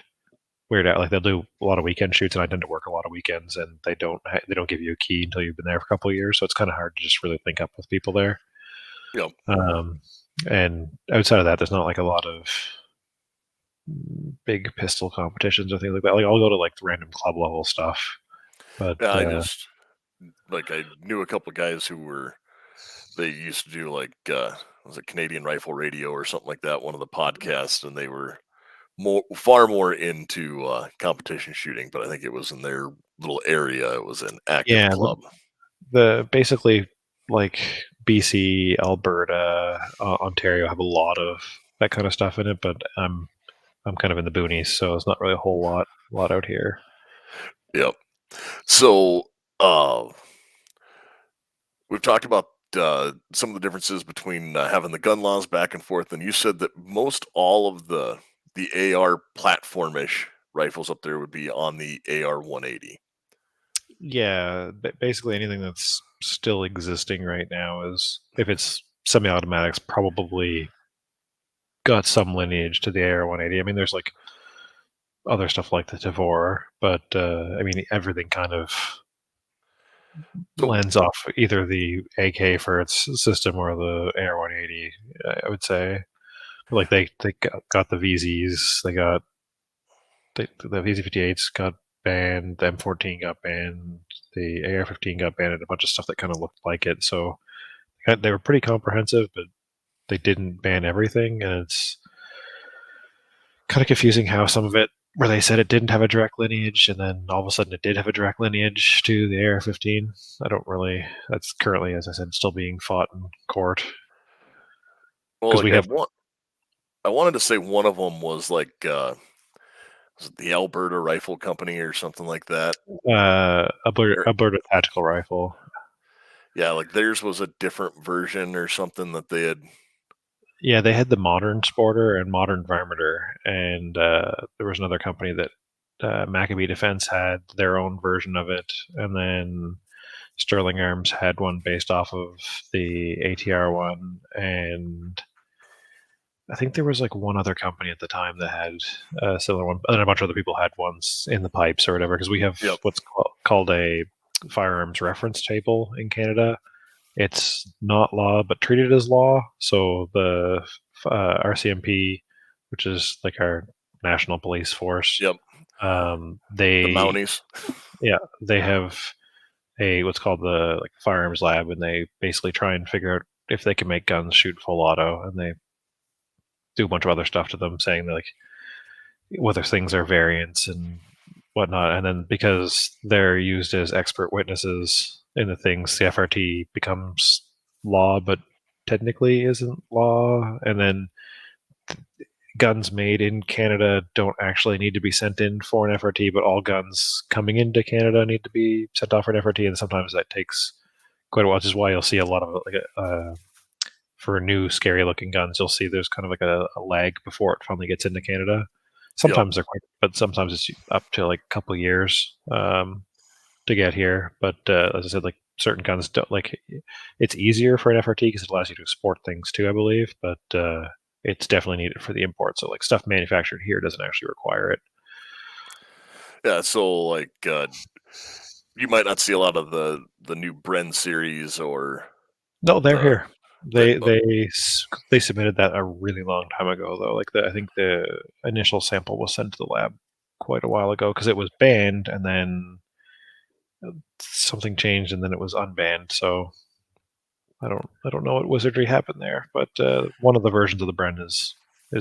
out like they'll do a lot of weekend shoots, and I tend to work a lot of weekends, and they don't give you a key until you've been there for a couple of years, so it's kind of hard to just really link up with people there. Yep. um, and outside of that, there's not like a lot of big pistol competitions or things like that. Like I'll go to like the random club level stuff, but Yeah, I just like I knew a couple of guys they used to do like was it Canadian Rifle Radio or something like that, one of the podcasts, and they were far more into competition shooting, but I think it was in their little area. It was an active yeah, club. the basically like BC, Alberta, Ontario have a lot of that kind of stuff in it, but I'm kind of in the boonies, so it's not really a whole lot out here. Yep. So we've talked about some of the differences between having the gun laws back and forth, and you said that most all of the AR platformish rifles up there would be on the AR-180. Yeah, basically anything that's still existing right now is if it's semi-automatics, probably got some lineage to the AR-180. I mean, there's like other stuff like the Tavor, but I mean everything kind of So, lends off either the AK for its system or the AR-180. I would say, like they got the VZs, they got the VZ-58s got banned, the M14 got banned, the AR-15 got banned, and a bunch of stuff that kind of looked like it. So they were pretty comprehensive, but they didn't ban everything, and it's kind of confusing how some of it, where they said it didn't have a direct lineage, and then all of a sudden it did have a direct lineage to the AR-15. I don't really. That's currently, as I said, still being fought in court. Well, 'Cause like we have I wanted to say one of them was like was it the Alberta Rifle Company or something like that. Alberta tactical rifle. Yeah, like theirs was a different version or something that they had. Yeah, they had the modern sporter and modern varminter, and there was another company that Maccabee Defense had their own version of it, and then Sterling Arms had one based off of the ATR one, and I think there was like one other company at the time that had a similar one, and a bunch of other people had ones in the pipes or whatever. Because we have what's called a firearms reference table in Canada. It's not law, but treated as law. So the RCMP, which is like our national police force, The they Mounties. Yeah, they have a what's called the like firearms lab, and they basically try and figure out if they can make guns shoot full auto, and they do a bunch of other stuff to them, saying that, like, whether things are variants and whatnot. And then because they're used as expert witnesses in the things, the FRT becomes law, but technically isn't law. And then guns made in Canada don't actually need to be sent in for an FRT, but all guns coming into Canada need to be sent off for an FRT, and sometimes that takes quite a while, which is why you'll see a lot of like for new scary looking guns, you'll see there's kind of like a lag before it finally gets into Canada. Sometimes they're quick, but sometimes it's up to like a couple of years to get here. But as I said, like certain guns don't, like, it's easier for an FRT because it allows you to export things too, I believe. But it's definitely needed for the import. So like stuff manufactured here doesn't actually require it. Yeah, so like you might not see a lot of the new Bren series or. No, they're here. They submitted that a really long time ago, though. Like I think the initial sample was sent to the lab quite a while ago because it was banned, and then something changed, and then it was unbanned. So I don't know what wizardry happened there, but one of the versions of the Bren is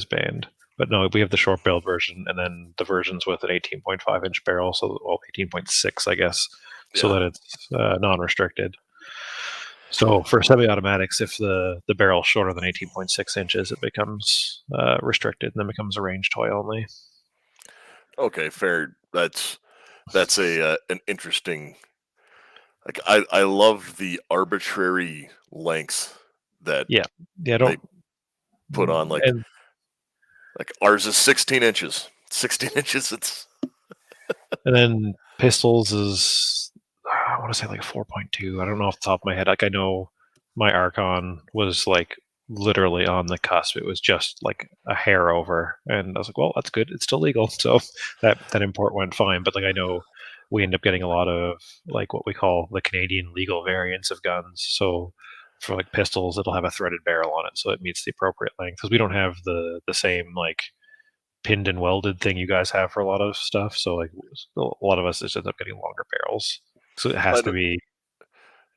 banned. But no, we have the short barrel version, and then the versions with an 18.5 inch barrel, so 18.6, I guess, so that it's non-restricted. So for semi-automatics, if the barrel is shorter than 18.6 inches, it becomes restricted, and then becomes a range toy only. Okay, fair. That's an interesting. Like I love the arbitrary lengths that they put on. Like ours is 16 inches. 16 inches. It's. And then pistols is, I want to say like 4.2. I don't know off the top of my head. Like I know my Archon was like literally on the cusp. It was just like a hair over, and I was like, well, that's good. It's still legal, so that import went fine. But like I know we end up getting a lot of like what we call the Canadian legal variants of guns. So for like pistols, it'll have a threaded barrel on it, so it meets the appropriate length, because we don't have the same like pinned and welded thing you guys have for a lot of stuff. So like a lot of us just end up getting longer barrels. So it has to be.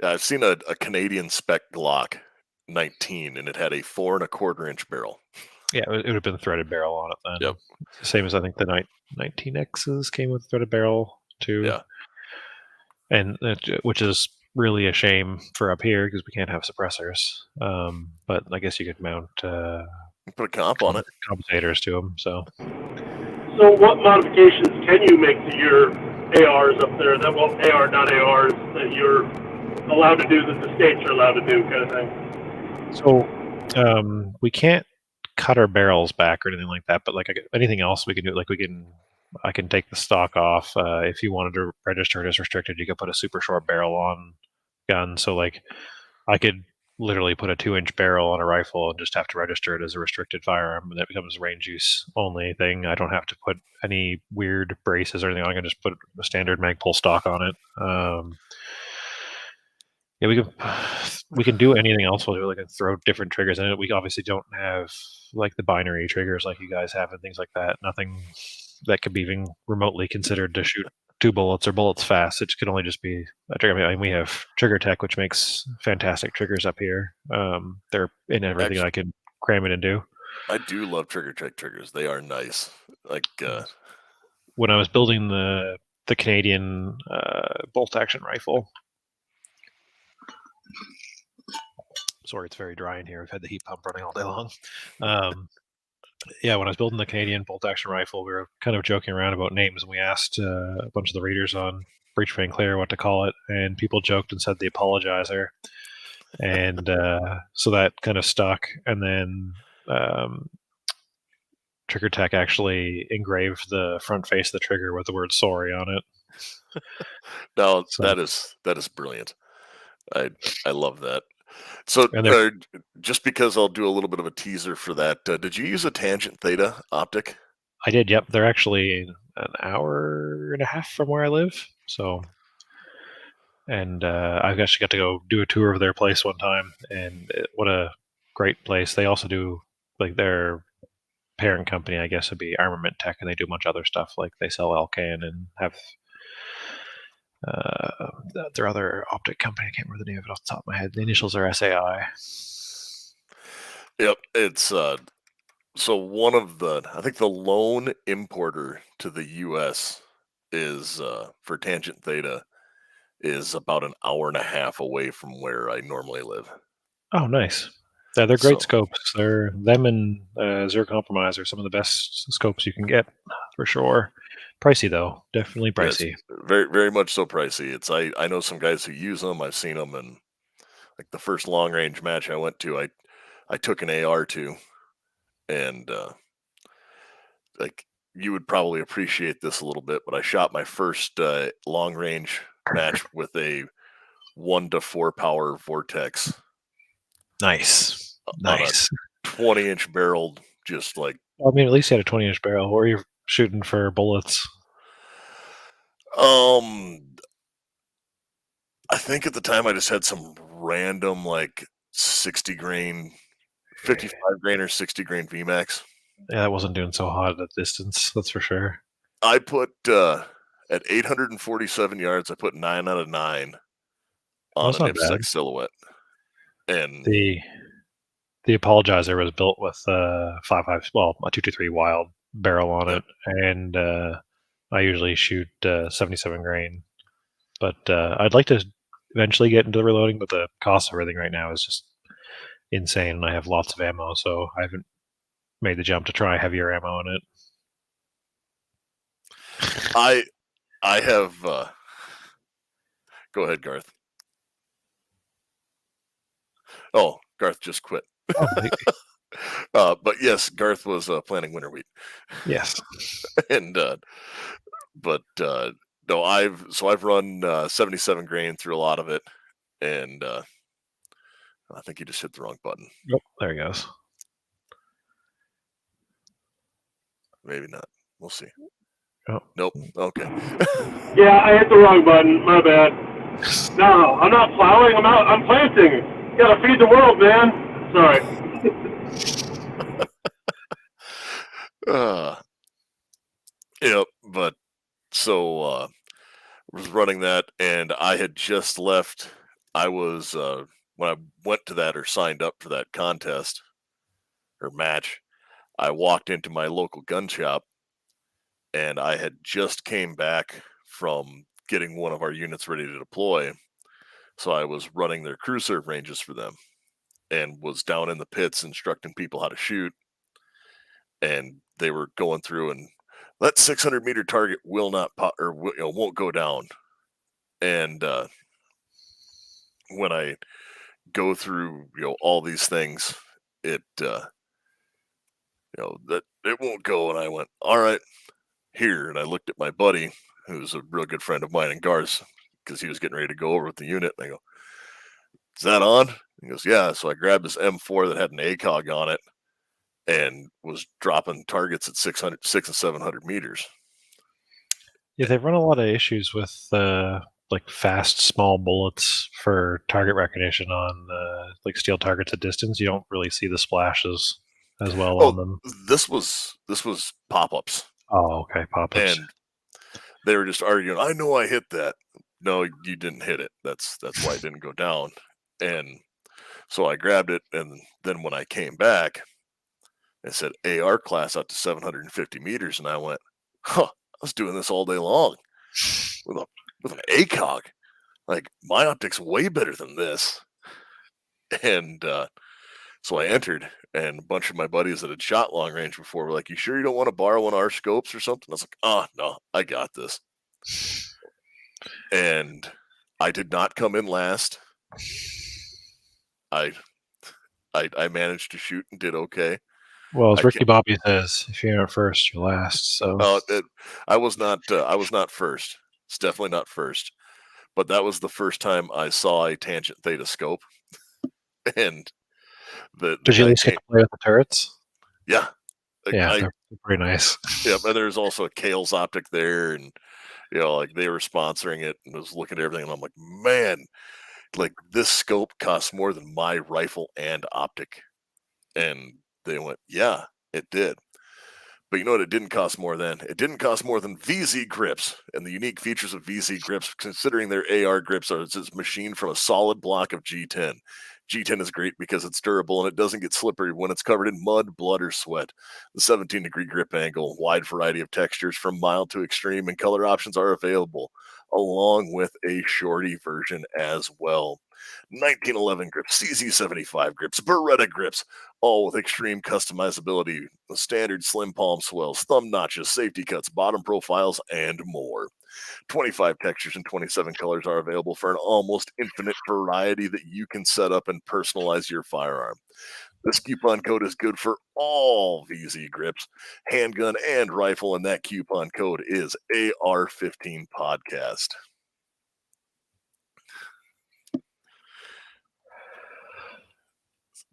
Yeah, I've seen a Canadian spec Glock 19, and it had a 4 1/4 inch barrel. Yeah, it would have been a threaded barrel on it then. Yep. Same as I think the 19Xs came with threaded barrel too. Yeah. And which is really a shame for up here because we can't have suppressors. But I guess you could mount put a comp on it, compensators to them. So what modifications can you make to your ARs up there? That AR.ARs that you're allowed to do, that the states are allowed to do, kind of thing. So we can't cut our barrels back or anything like that. But like anything else we can do, like I can take the stock off. If you wanted to register it as restricted, you could put a super short barrel on gun. So like I could literally put a 2-inch barrel on a rifle and just have to register it as a restricted firearm, and it becomes a range use only thing. I don't have to put any weird braces or anything. I can just put a standard Magpul stock on it. Yeah, we can do anything else. We can throw different triggers in it. We obviously don't have like the binary triggers like you guys have and things like that. Nothing that could be even remotely considered to shoot 2 bullets or bullets fast. It can only just be a trigger. I mean, we have Trigger Tech, which makes fantastic triggers up here. They're in everything I can cram in and do. I do love Trigger Tech triggers. They are nice. Like when I was building the Canadian bolt action rifle. Sorry, it's very dry in here. We've had the heat pump running all day long. Yeah, when I was building the Canadian bolt action rifle, we were kind of joking around about names, and we asked a bunch of the readers on Breach Van Clear what to call it, and people joked and said the Apologizer, and so that kind of stuck. And then Trigger Tech actually engraved the front face of the trigger with the word "sorry" on it. No, so, that is brilliant. I love that. So just because I'll do a little bit of a teaser for that, did you use a tangent theta optic? I did. Yep, they're actually an hour and a half from where I live. So, and I've actually got to go do a tour of their place one time, and what a great place! They also do like their parent company, I guess, would be Armament Tech, and they do a bunch of other stuff. Like they sell Alcan and have their other optic company. I can't remember the name of it off the top of my head. The initials are SAI. Yep, it's so one of the, I think the lone importer to the U.S. is for tangent theta is about an hour and a half away from where I normally live. Oh, nice. Yeah, they're great scopes. They're them and Zero Compromise are some of the best scopes you can get for sure. Pricey though, definitely pricey. Yes, very, very much so pricey. It's I know some guys who use them. I've seen them, and like the first long range match I went to, I took an AR-2, and like you would probably appreciate this a little bit, but I shot my first long range match with a 1 to 4 power Vortex. Nice. 20-inch barrel, just like. I mean, at least you had a 20-inch barrel. What were you shooting for bullets? I think at the time I just had some random like 60 grain, 55 grain or 60 grain VMAX. Yeah, that wasn't doing so hot at that distance, that's for sure. I put at 847 yards, I put 9 out of 9 on an IPSC silhouette. And the Apologizer was built with a 223 wild barrel on it, and I usually shoot 77 grain. But I'd like to eventually get into the reloading, but the cost of everything right now is just insane, and I have lots of ammo, so I haven't made the jump to try heavier ammo in it. I have. Go ahead, Garth. Oh, Garth just quit. But yes, Garth was planning winter wheat. Yes, and but no, I've run 77 grain through a lot of it, and I think he just hit the wrong button. Yep, there he goes. Maybe not. We'll see. Oh. Nope. Okay. Yeah, I hit the wrong button. My bad. No, I'm not plowing. I'm planting. You gotta feed the world, man. Sorry. Yep. But so I was running that, and I had just left. I was when I went to that or signed up for that contest or match, I walked into my local gun shop, and I had just came back from getting one of our units ready to deploy. So I was running their crew serve ranges for them, and was down in the pits instructing people how to shoot. And they were going through, and that 600-meter target will not pop, or won't go down. And when I go through all these things, it that it won't go. And I went, all right, here. And I looked at my buddy, who's a real good friend of mine in Garth, because he was getting ready to go over with the unit. And I go, is that on? He goes, yeah. So I grabbed this M4 that had an ACOG on it and was dropping targets at 600 and 700 meters. Yeah, they've run a lot of issues with like fast small bullets for target recognition on like steel targets at distance. You don't really see the splashes as well on them. This was pop-ups. Oh, okay, pop-ups. And they were just arguing, I know I hit that. No, you didn't hit it. That's why it didn't go down. And so I grabbed it, and then when I came back, it said AR class up to 750 meters, and I went, huh, I was doing this all day long with an ACOG. Like, my optic's way better than this. And so I entered, and a bunch of my buddies that had shot long range before were like, you sure you don't want to borrow one of our scopes or something? I was like, oh, no, I got this. And I did not come in last. I managed to shoot and did okay. Well, as I Ricky Bobby says, if you're not first, you're last. So I was not first. It's definitely not first. But that was the first time I saw a tangent theta scope. And the did you at guy least get came, to play with the turrets? yeah. Yeah, they're pretty nice. Yeah, but there's also a Kale's optic there, and like they were sponsoring it, and was looking at everything, and I'm like, man, like this scope costs more than my rifle and optic. And they went, yeah, it did. But you know what it didn't cost more than? It didn't cost more than VZ grips. And the unique features of VZ grips, considering their AR grips, are it's machined from a solid block of G10. G10 is great because it's durable and it doesn't get slippery when it's covered in mud, blood, or sweat. The 17-degree grip angle, wide variety of textures from mild to extreme, and color options are available, along with a shorty version as well. 1911 grips, CZ75 grips, Beretta grips, all with extreme customizability, standard slim palm swells, thumb notches, safety cuts, bottom profiles, and more. 25 textures and 27 colors are available for an almost infinite variety that you can set up and personalize your firearm. This coupon code is good for all VZ grips, handgun, and rifle, and that coupon code is AR-15 podcast.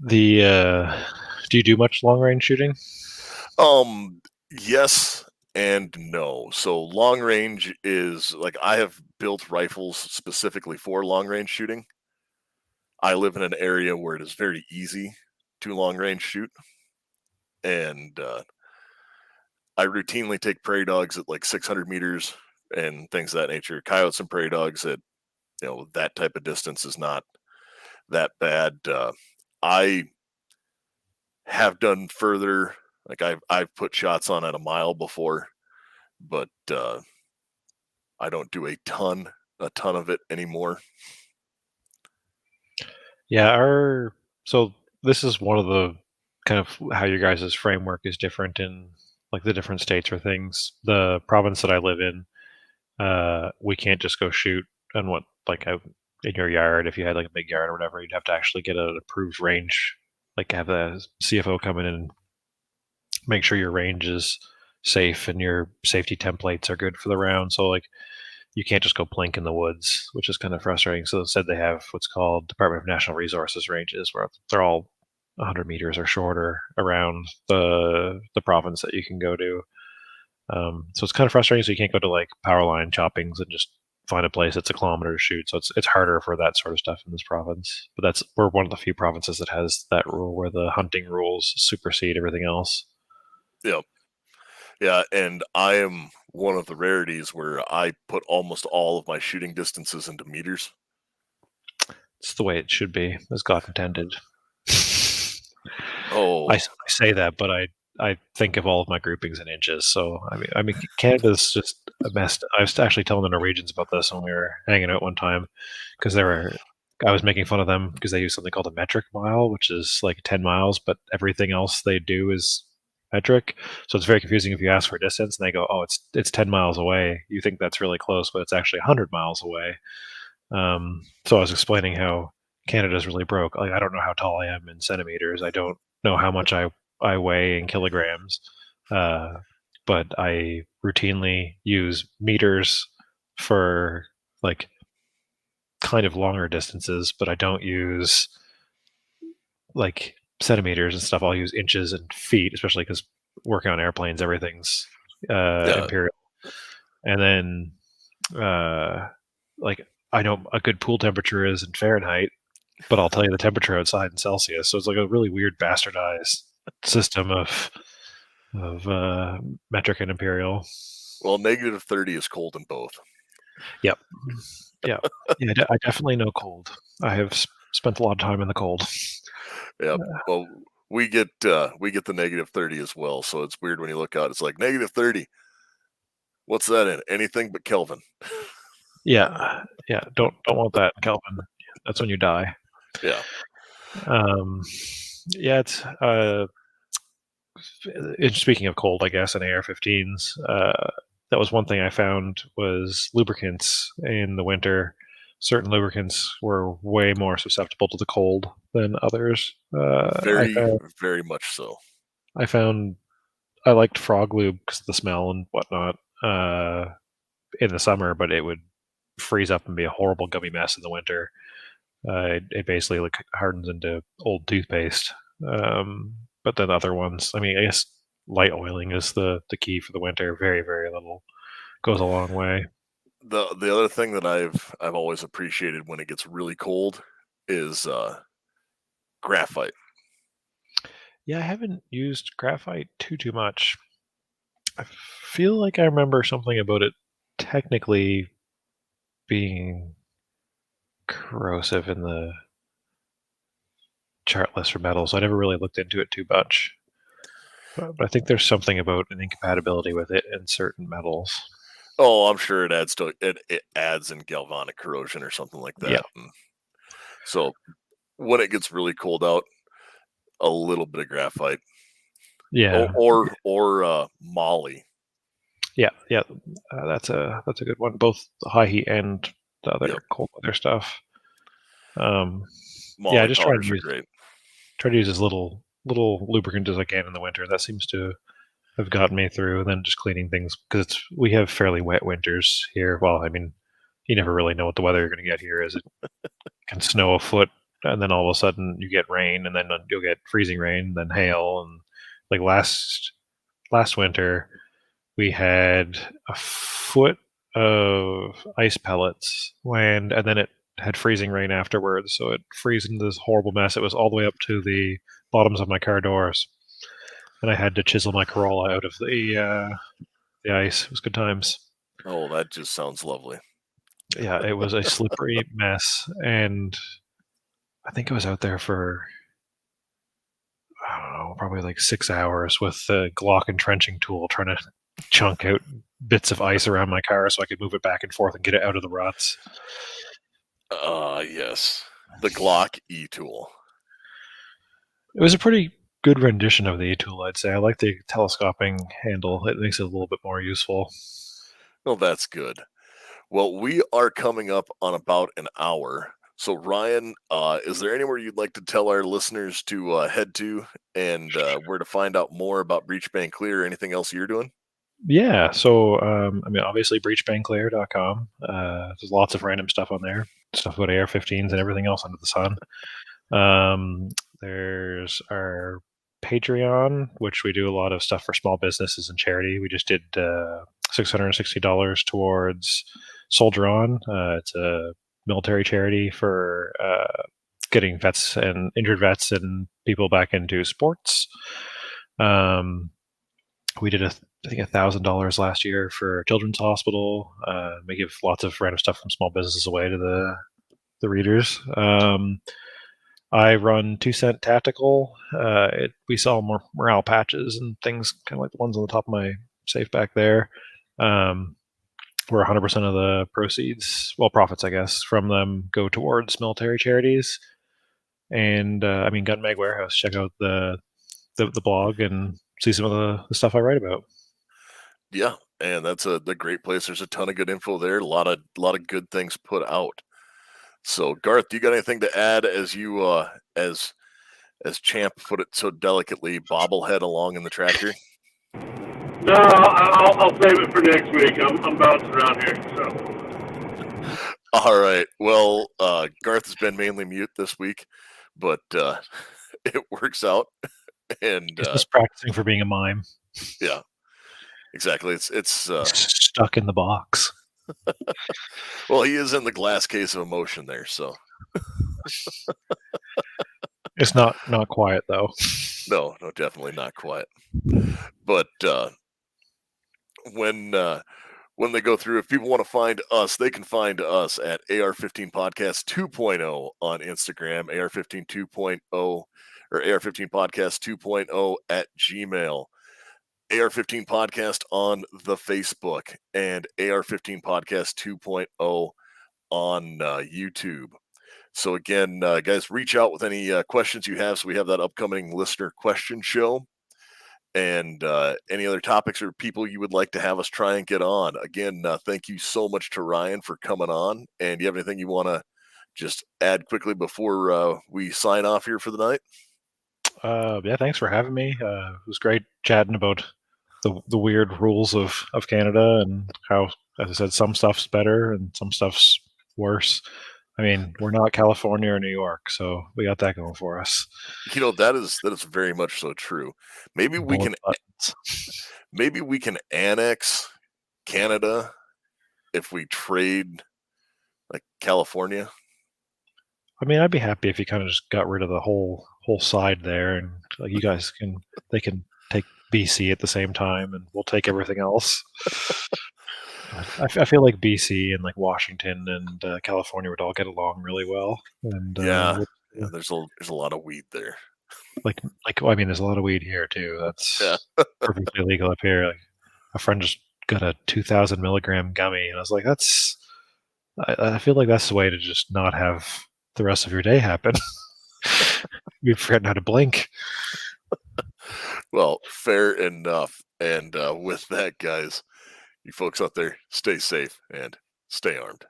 Do you do much long range shooting? Yes and no. So long range is like I have built rifles specifically for long range shooting. I live in an area where it is very easy to long range shoot, and I routinely take prairie dogs at like 600 meters and things of that nature. Coyotes and prairie dogs at that type of distance is not that bad. I have done further. Like I've put shots on at a mile before, but I don't do a ton of it anymore. Yeah, so this is one of the kind of how your guys' framework is different in like the different states or things. The province that I live in, we can't just go shoot on in your yard. If you had like a big yard or whatever, you'd have to actually get an approved range, like have a CFO come in and make sure your range is safe and your safety templates are good for the round. So like you can't just go plink in the woods, which is kind of frustrating. So instead they have what's called Department of National Resources ranges, where they're all 100 meters or shorter around the province that you can go to. So it's kind of frustrating. So you can't go to like power line choppings and just find a place that's a kilometer to shoot. So it's harder for that sort of stuff in this province. But we're one of the few provinces that has that rule where the hunting rules supersede everything else. Yeah. Yeah, and I am one of the rarities where I put almost all of my shooting distances into meters. It's the way it should be, as God intended. Oh, I say that, but I think of all of my groupings in inches. So I mean, Canada's just a mess. I was actually telling the Norwegians about this when we were hanging out one time, because I was making fun of them because they use something called a metric mile, which is like 10 miles, but everything else they do is metric. So it's very confusing if you ask for a distance and they go, oh, it's 10 miles away. You think that's really close, but it's actually 100 miles away. So I was explaining how Canada's really broke. Like, I don't know how tall I am in centimeters. I don't know how much I weigh in kilograms. But I routinely use meters for like kind of longer distances, but I don't use like centimeters and stuff. I'll use inches and feet, especially because working on airplanes, everything's imperial. And then like I know a good pool temperature is in Fahrenheit, but I'll tell you the temperature outside in Celsius. So it's like a really weird bastardized system of metric and imperial. Well, negative 30 is cold in both. Yep. Yeah. I definitely know cold. I have spent a lot of time in the cold. Yeah. Well, we get the negative 30 as well. So it's weird when you look out. It's like negative 30. What's that in? Anything but Kelvin. Yeah. Don't want that, Kelvin. That's when you die. Yeah. Yeah. Speaking of cold, I guess, and AR-15s, that was one thing I found was lubricants in the winter. Certain lubricants were way more susceptible to the cold than others. Very, very much so. I found I liked frog lube because of the smell and whatnot in the summer, but it would freeze up and be a horrible gummy mess in the winter. It basically like hardens into old toothpaste. But then other ones, I mean, I guess light oiling is the key for the winter. Very, very little goes a long way. The other thing that I've always appreciated when it gets really cold is graphite. Yeah, I haven't used graphite too much. I feel like I remember something about it technically being corrosive in the chart list for metals. I never really looked into it too much. But I think there's something about an incompatibility with it in certain metals. Oh, I'm sure it adds in galvanic corrosion or something like that. Yeah. And so when it gets really cold out, a little bit of graphite. Yeah. Or moly. Yeah. That's a good one. Both the high heat and the other cold weather stuff. Moly just powders are great. Try to use as little lubricant as I can in the winter. That seems to have gotten me through. And then just cleaning things because we have fairly wet winters here. Well, I mean, you never really know what the weather you're going to get here is. It can snow a foot, and then all of a sudden you get rain, and then you'll get freezing rain, then hail, and like last winter we had a foot of ice pellets land, and then it had freezing rain afterwards, so it froze into this horrible mess. It was all the way up to the bottoms of my car doors, and I had to chisel my Corolla out of the ice. It was good times. Oh, that just sounds lovely. Yeah, it was a slippery mess, and I think I was out there for I don't know, probably like 6 hours with the Glock entrenching tool trying to chunk out bits of ice around my car so I could move it back and forth and get it out of the ruts. Yes. The Glock E-tool. It was a pretty good rendition of the E-tool, I'd say. I like the telescoping handle. It makes it a little bit more useful. Well, that's good. Well, we are coming up on about an hour. So, Ryan, is there anywhere you'd like to tell our listeners to head to and where to find out more about Breach Bang Clear or anything else you're doing? Yeah, so I mean, obviously breachbangclear.com. There's lots of random stuff on there, stuff about AR-15s and everything else under the sun. There's our Patreon, which we do a lot of stuff for small businesses and charity. We just did $660 towards Soldier On. It's a military charity for getting vets and injured vets and people back into sports. We did I think $1,000 last year for Children's Hospital. We give lots of random stuff from small businesses away to the readers. I run 2 Cent Tactical. We sell more morale patches and things kind of like the ones on the top of my safe back there. Where 100% of the proceeds, well, profits, I guess, from them go towards military charities. And I mean, Gun Mag Warehouse. Check out the blog and see some of the stuff I write about. Yeah, and that's the great place. There's a ton of good info there. A lot of good things put out. So, Garth, do you got anything to add as you as Champ put it so delicately, bobblehead along in the tractor? No, I'll save it for next week. I'm bouncing around here, so. All right. Well, Garth has been mainly mute this week, but it works out. And he's just practicing for being a mime. Yeah, exactly. It's stuck in the box. Well, he is in the glass case of emotion there, so it's not quiet though. No, definitely not quiet. But when they go through, if people want to find us, they can find us at AR-15 Podcast 2.0 on Instagram, AR-15 2.0 or AR-15 Podcast 2.0 at Gmail, AR-15 Podcast on the Facebook, and AR-15 Podcast 2.0 on YouTube. So again, guys, reach out with any questions you have. So we have that upcoming listener question show. And any other topics or people you would like to have us try and get on. Again, thank you so much to Ryan for coming on. And do you have anything you want to just add quickly before we sign off here for the night? Yeah, thanks for having me. It was great chatting about the weird rules of Canada and how, as I said, some stuff's better and some stuff's worse. I mean, we're not California or New York, so we got that going for us. That is very much so true. Maybe we can annex Canada if we trade like California. I mean, I'd be happy if you kind of just got rid of the whole side there, and like, you guys they can take BC at the same time, and we'll take everything else. I feel like BC and like Washington and California would all get along really well. And there's a lot of weed there. I mean, there's a lot of weed here too. That's perfectly legal up here. Like, a friend just got a 2,000 milligram gummy, and I was like, I feel like that's the way to just not have the rest of your day happen. You've forgotten how to blink. Well, fair enough. And with that, guys, you folks out there, stay safe and stay armed.